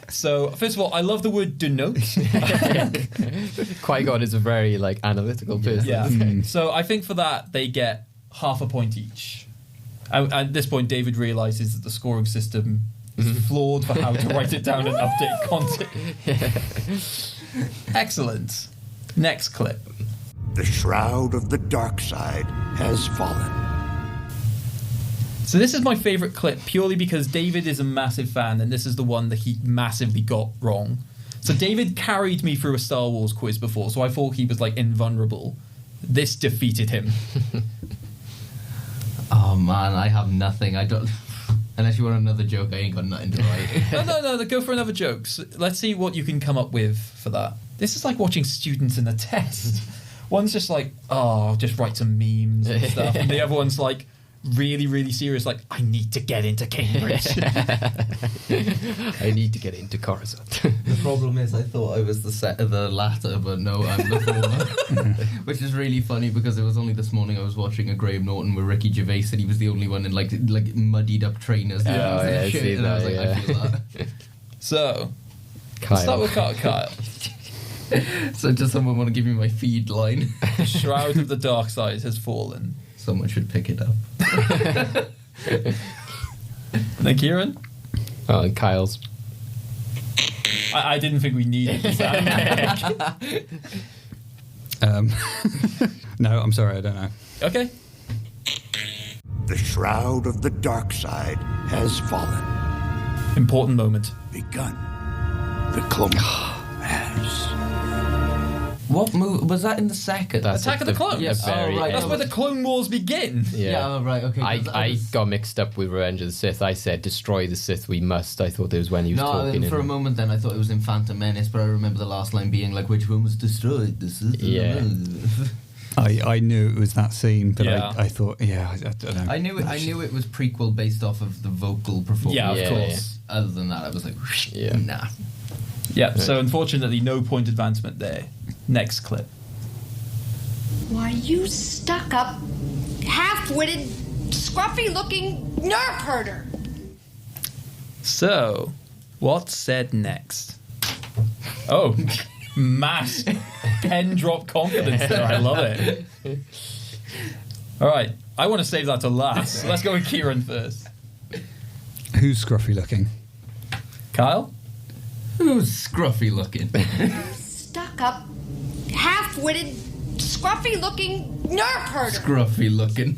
So, first of all, I love the word denote. Qui-Gon is a very analytical person. Yeah. So I think for that, they get half a point each. At this point, David realizes that the scoring system is flawed for how to write it down and update content. Excellent. Next clip. The shroud of the dark side has fallen. So this is my favorite clip purely because David is a massive fan and this is the one that he massively got wrong. So David carried me through a Star Wars quiz before, so I thought he was invulnerable. This defeated him. Oh man, I have nothing. I don't. Unless you want another joke, I ain't got nothing to write. No, go for another joke. So let's see what you can come up with for that. This is like watching students in a test. One's just just write some memes and stuff. And the other one's really, really serious, I need to get into Cambridge. I need to get into Coruscant. The problem is I thought I was the latter, but no, I'm the former. Which is really funny because it was only this morning I was watching a Graham Norton with Ricky Gervais and he was the only one in muddied up trainers. I see and that, I was I feel that. So, Kyle. let's start with Kyle. So does someone want to give me my feed line? The shroud of the dark side has fallen. Someone should pick it up. Then Kieren? Oh, and Kyle's. I didn't think we needed the sound check. No, I'm sorry, I don't know. Okay. The shroud of the dark side has fallen. Important moment. Begun. The clone has. What movie was that in the second? Attack of the Clones. Yes. Oh, right. That's where the Clone Wars begin. Yeah, right. Okay. I got mixed up with Revenge of the Sith. I said, "Destroy the Sith, we must." I thought it was when he was talking. For a moment, then I thought it was in Phantom Menace, but I remember the last line being which one was destroyed? The Sith. Yeah. I knew it was that scene, but Yeah. I thought, I don't know. I knew it was prequel based off of the vocal performance. Yeah, of course. Other than that, I was nah. Yeah. So unfortunately, no point advancement there. Next clip. Why, you stuck-up, half-witted, scruffy-looking nerf herder. So, what's said next? Oh, mass pen drop confidence there. I love it. All right, I want to save that to last. Let's go with Kieren first. Who's scruffy looking? Kyle? Who's scruffy looking? Stuck-up, half-witted, scruffy-looking nerf herder. Scruffy looking.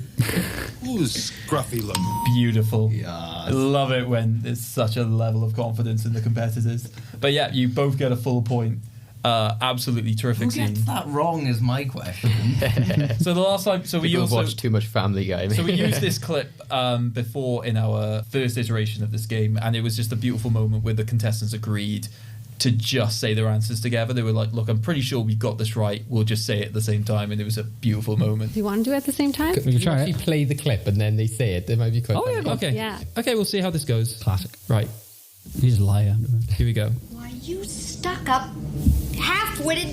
Who's scruffy looking? Beautiful. Yeah. I love it when there's such a level of confidence in the competitors. But yeah, you both get a full point. Absolutely terrific Who scene. gets that wrong is my question. So the last time, People have watched too much Family Guy. So we used this clip before in our first iteration of this game, and it was just a beautiful moment where the contestants agreed to just say their answers together. They were like, "Look, I'm pretty sure we got this right. We'll just say it at the same time," and it was a beautiful moment. Do you want to do it at the same time? We could actually play the clip and then they say it. It might be quite funny. Okay. Yeah. Okay, we'll see how this goes. Classic. Right. He's a liar. Here we go. Why, you stuck-up, half-witted,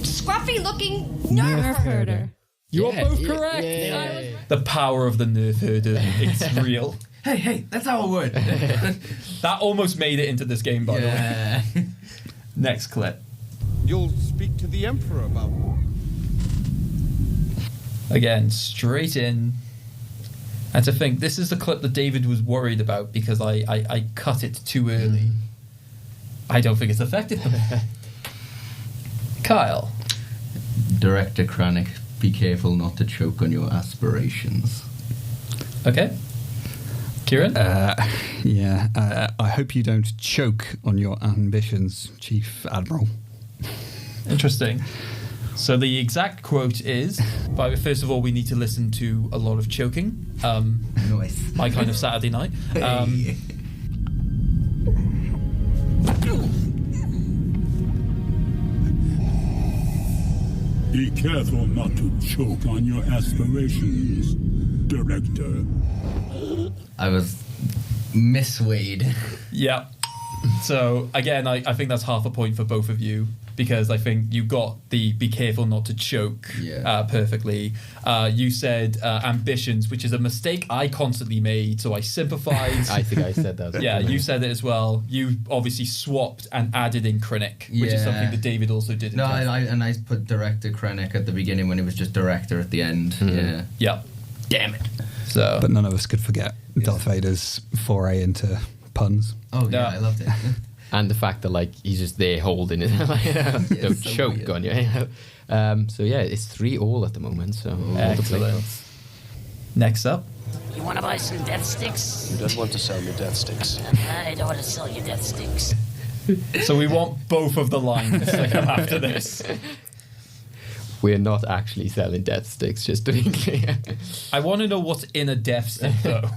scruffy-looking nerf herder. You are both correct. The power of the nerf herder. It's real. Hey, that's our word. That almost made it into this game, by the way. Next clip. You'll speak to the Emperor about Again, straight in. And to think, this is the clip that David was worried about because I cut it too early. I don't think it's affected them. Kyle. Director Kranich, be careful not to choke on your aspirations. Okay. Kieren? I hope you don't choke on your ambitions, Chief Admiral. Interesting. So the exact quote is, first of all, we need to listen to a lot of choking. Nice. My kind of Saturday night. Be careful not to choke on your aspirations, Director. I was misweighed. Yeah. So again, I think that's half a point for both of you because I think you got the be careful not to choke perfectly. You said ambitions, which is a mistake I constantly made, so I sympathise. I think I said that. Yeah, you said it as well. You obviously swapped and added in Krennic, which is something that David also did. No, I put director Krennic at the beginning when it was just director at the end. Yeah. Yeah. Damn it. So, but none of us could forget Darth Vader's foray into puns. Oh yeah, I loved it. And the fact that like he's just there holding it, like, don't so choke weird. on you. So yeah, it's 3-3 at the moment. So excellent. Next up, You want to buy some death sticks? Who doesn't want to sell me death sticks? I don't want to sell you death sticks. so we want both of the lines that come after this. We're not actually selling death sticks, just to be clear. I want to know what's in a death stick, though.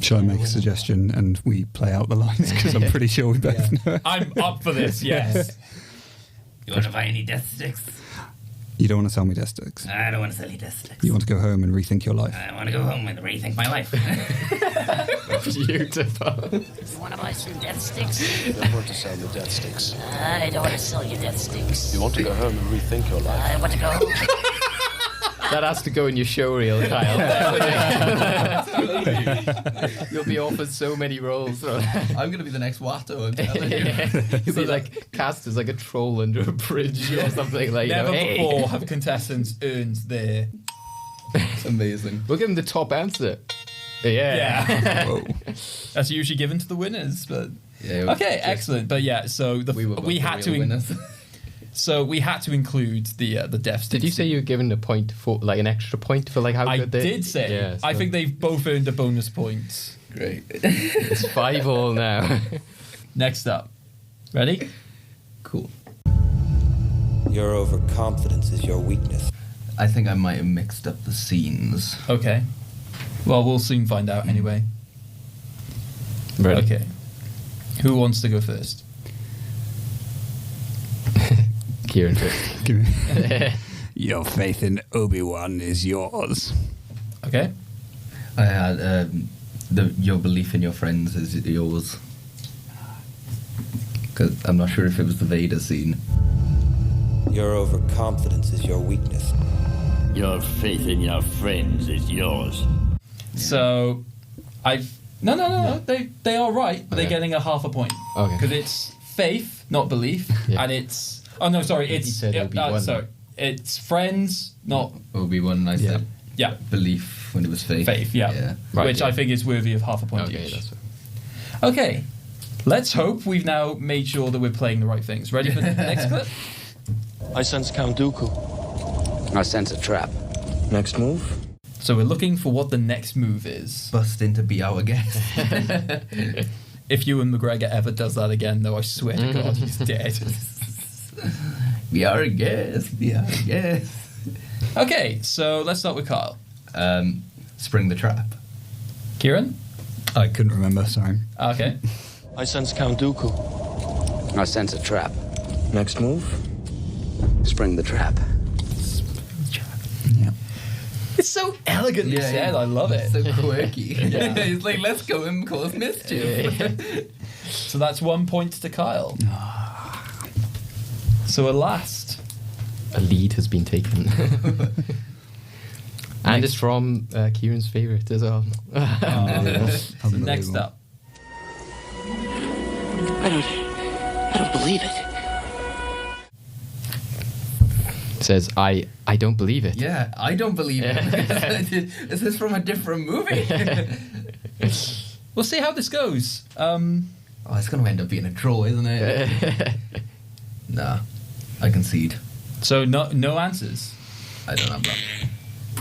Shall I make a suggestion and we play out the lines? Because I'm pretty sure we both know. I'm up for this, yes. You want to buy any death sticks? You don't want to sell me death sticks. I don't want to sell you death sticks. You want to go home and rethink your life. I want to go home and rethink my life. Beautiful. You want to buy some death sticks? You don't want to sell me death sticks. I don't want to sell you death sticks. You want to go home and rethink your life. I want to go home. That has to go in your show reel, Kyle. You'll be offered so many roles. I'm going to be the next Watto, I'm telling you. You'll be like cast as like a troll under a bridge or something like that. Never before have contestants earned their... It's amazing. We'll give them the top answer. Yeah. That's usually given to the winners, but... Yeah, okay, excellent. But yeah, so we had to... winners. So we had to include the death sticks. Did you say you were given a point for like an extra point for like how good they? I did say. Yeah, so I think they've both earned a bonus point. Great. It's 5-5 now. Next up, ready? Cool. Your overconfidence is your weakness. I think I might have mixed up the scenes. Okay. Well, we'll soon find out anyway. Ready? Okay. Who wants to go first? Kieren first. Give me. Your faith in Obi-Wan is yours. Okay. I had your belief in your friends is yours. Because I'm not sure if it was the Vader scene. Your overconfidence is your weakness. Your faith in your friends is yours. So, No. They are right, but they're getting a half a point. Okay. Because it's faith, not belief, and it's... Oh, no, sorry, it's... sorry, it's friends, not... Obi-Wan, I said belief when it was faith. Faith, yeah. Right, Which I think is worthy of half a point Okay, each. that's it. Okay, let's hope we've now made sure that we're playing the right things. Ready for the next clip? I sense Count Dooku. I sense a trap. Next move? So we're looking for what the next move is. Bust in to be our guest. If Ewan McGregor ever does that again, though, I swear to God, he's dead. We are a guest. Okay, so let's start with Kyle. Spring the trap. Kieren? I couldn't remember, sorry. Okay. I sense Count Dooku. I sense a trap. Next move? Spring the trap. Yeah. It's so elegantly said. I love it. So quirky. He's like, let's go and cause mischief. So that's 1 point to Kyle. So at last, A lead has been taken. And it's from Kieran's favourite as well. So next up. I don't believe it. It says, I don't believe it. Yeah, I don't believe it. Is this from a different movie? We'll see how this goes. Oh, it's going to end up being a draw, isn't it? Nah, I concede. So no answers. I don't have that.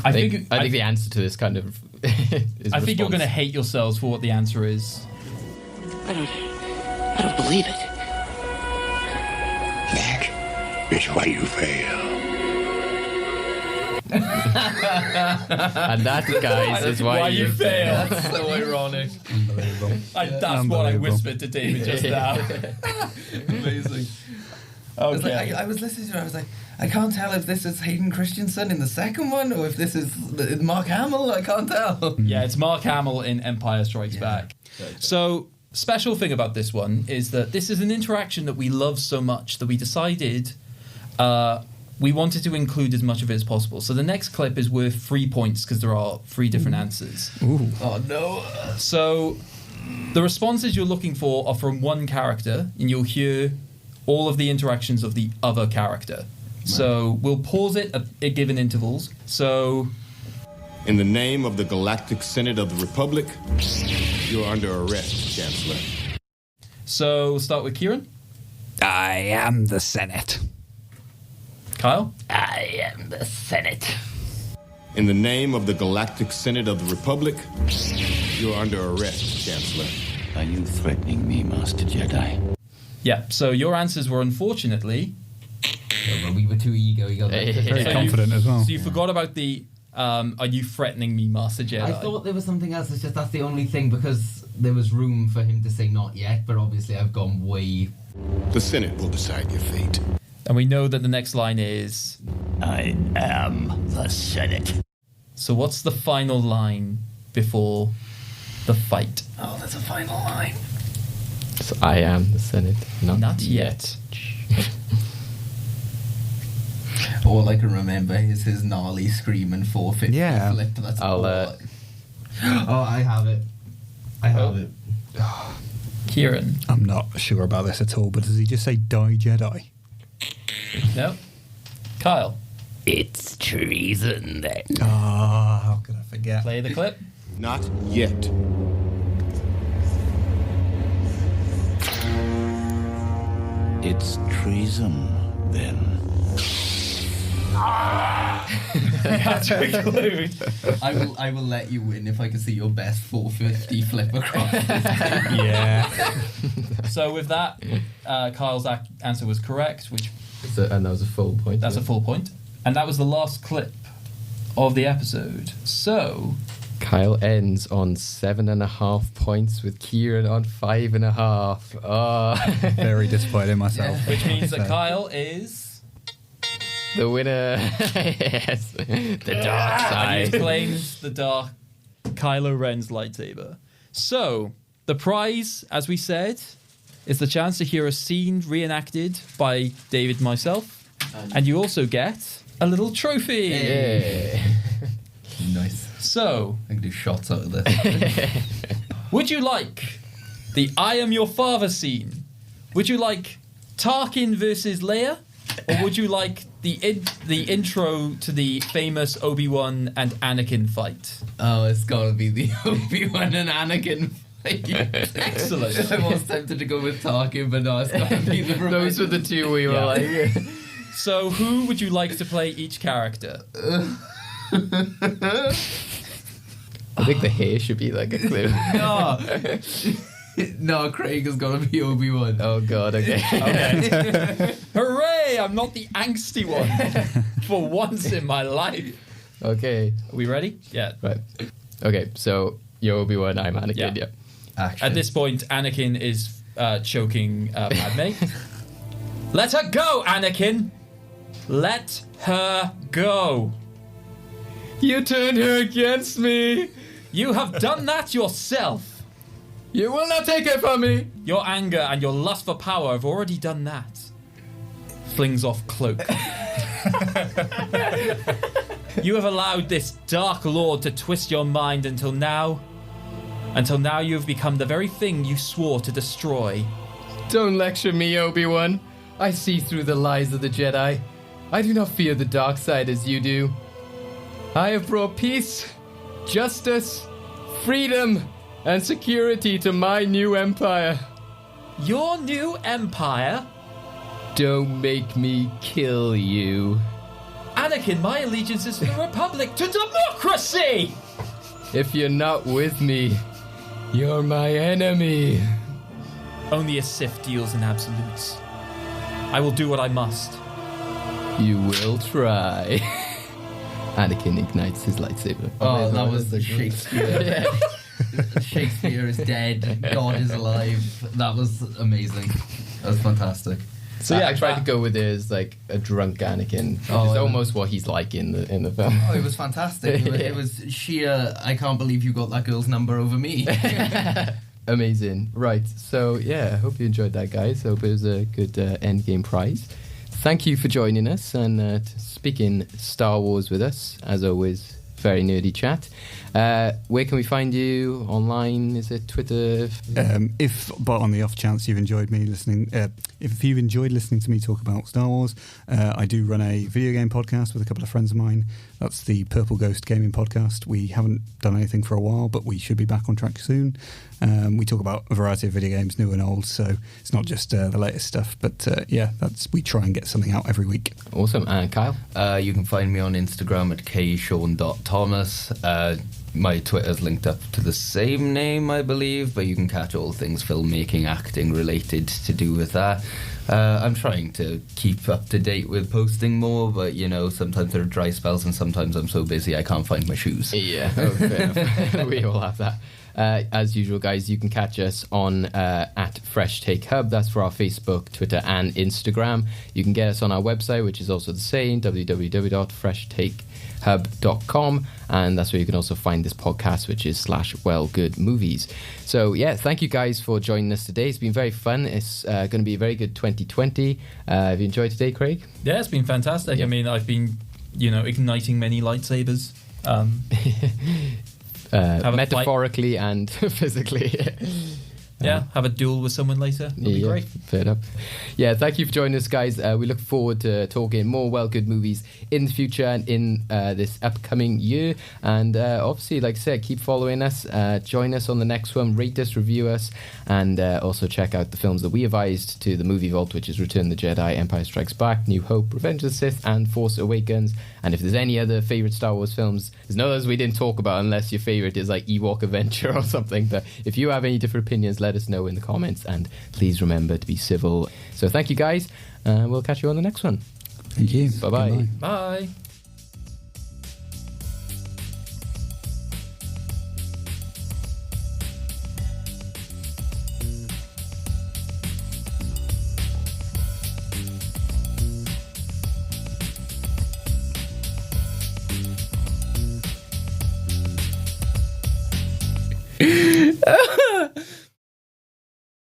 I think the answer to this kind of is I think you're going to hate yourselves for what the answer is. I don't believe it. That is why you fail. And that, guys, is why you fail. That's so ironic. Unbelievable. That's what I whispered to David just now. Amazing. Okay. I was listening to it, I was like, I can't tell if this is Hayden Christensen in the second one or if this is Mark Hamill. I can't tell. Yeah, it's Mark Hamill in Empire Strikes Back. So special thing about this one is that this is an interaction that we love so much that we decided we wanted to include as much of it as possible. So the next clip is worth 3 points because there are 3 different answers. Ooh. Oh no. So the responses you're looking for are from one character, and you'll hear all of the interactions of the other character. So we'll pause it at given intervals. So, In the name of the Galactic Senate of the Republic, you are under arrest, Chancellor. So we'll start with Kieren. I am the Senate. Kyle. I am the Senate. In the name of the Galactic Senate of the Republic, you are under arrest, Chancellor. Are you threatening me, Master Jedi? Yeah, so your answers were unfortunately... We were too eager. We got Very confident as well. So you forgot about the, are you threatening me, Master Jedi? I thought there was something else. It's just that's the only thing because there was room for him to say not yet, but obviously I've gone way... The Senate will decide your fate. And we know that the next line is... I am the Senate. So what's the final line before the fight? Oh, there's a final line. So I am the Senate. Not yet. All I can remember is his gnarly scream and 450 flip. That's all. Oh, I have it. I have it. Kieren. I'm not sure about this at all, but does he just say die Jedi? No. Kyle. It's treason then. Ah, how could I forget? Play the clip. Not yet. It's treason then. That's include. I will let you win if I can see your best 450 flip across. Yeah. So with that, Kyle's answer was correct, which And that was a full point. that's a full point. And that was the last clip of the episode. So Kyle ends on 7.5 points with Kieren on 5.5. Oh. Very disappointed in myself. which means that Kyle is The winner. Yes. The dark and he side. claims the dark Kylo Ren's lightsaber. So the prize, as we said, is the chance to hear a scene reenacted by David and myself. And you also get a little trophy. Yeah. Nice. So, I can do shots out of this. would you like the I am your father scene? Would you like Tarkin versus Leia? Or would you like the intro to the famous Obi-Wan and Anakin fight? Oh, it's gotta be the Obi-Wan and Anakin fight. Excellent. I was tempted to go with Tarkin, but no, it's gotta be the Those were the two we were like. So, who would you like to play each character? I think the hair should be like a clue. No. No, Craig has got to be Obi-Wan. Oh, God, okay. Hooray! I'm not the angsty one for once in my life. Okay. Are we ready? Yeah. Right. Okay, so you're Obi-Wan, I'm Anakin, yeah. Action. At this point, Anakin is choking Padme. Let her go, Anakin! Let her go. You turned her against me. You have done that yourself. You will not take it from me. Your anger and your lust for power have already done that. Flings off cloak. You have allowed this dark lord to twist your mind until now you have become the very thing you swore to destroy. Don't lecture me, Obi-Wan. I see through the lies of the Jedi. I do not fear the dark side as you do. I have brought peace, justice, freedom, and security to my new empire. Your new empire? Don't make me kill you. Anakin, my allegiance is to the Republic, to democracy! If you're not with me, you're my enemy. Only a Sith deals in absolutes. I will do what I must. You will try. Anakin ignites his lightsaber. Oh, that was the Shakespeare. Shakespeare is dead. God is alive. That was amazing. That was fantastic. So yeah, I tried to go with it as like a drunk Anakin, which is almost what he's like in the film. Oh, it was fantastic. It was sheer. I can't believe you got that girl's number over me. Amazing. Right. So, yeah, I hope you enjoyed that, guys. I hope it was a good endgame prize. Thank you for joining us and speaking Star Wars with us. As always, very nerdy chat. Where can we find you online? Is it Twitter? But on the off chance you've enjoyed me listening, if you've enjoyed listening to me talk about Star Wars, I do run a video game podcast with a couple of friends of mine. That's the Purple Ghost Gaming Podcast. We haven't done anything for a while, but we should be back on track soon. We talk about a variety of video games, new and old, so it's not just the latest stuff. But we try and get something out every week. Awesome. And Kyle? You can find me on Instagram at kshaun.thomas. My Twitter's linked up to the same name, I believe, but you can catch all things filmmaking, acting related to do with that. I'm trying to keep up to date with posting more, but sometimes there are dry spells and sometimes I'm so busy I can't find my shoes. Yeah, fair enough. We all have that. As usual, guys, you can catch us on at Fresh Take Hub. That's for our Facebook, Twitter, and Instagram. You can get us on our website, which is also the same, www.freshtakehub.com, and that's where you can also find this podcast, which is /wellgoodmovies. So, yeah, thank you guys for joining us today. It's been very fun. It's going to be a very good 2020. Have you enjoyed today, Craig? Yeah, it's been fantastic. Yeah. I mean, I've been, igniting many lightsabers. Metaphorically and physically. Have a duel with someone later. It'll be great. Fair enough. Yeah, thank you for joining us, guys. We look forward to talking more Well Good movies in the future and in this upcoming year. And obviously, like I said, keep following us. Join us on the next one. Rate us, review us, and also check out the films that we advised to the Movie Vault, which is Return of the Jedi, Empire Strikes Back, New Hope, Revenge of the Sith, and Force Awakens. And if there's any other favourite Star Wars films, there's no others we didn't talk about unless your favourite is like Ewok Adventure or something. But if you have any different opinions, let us know in the comments, and please remember to be civil. So thank you, guys. We'll catch you on the next one. Thank you. Bye-bye. Goodbye. Bye.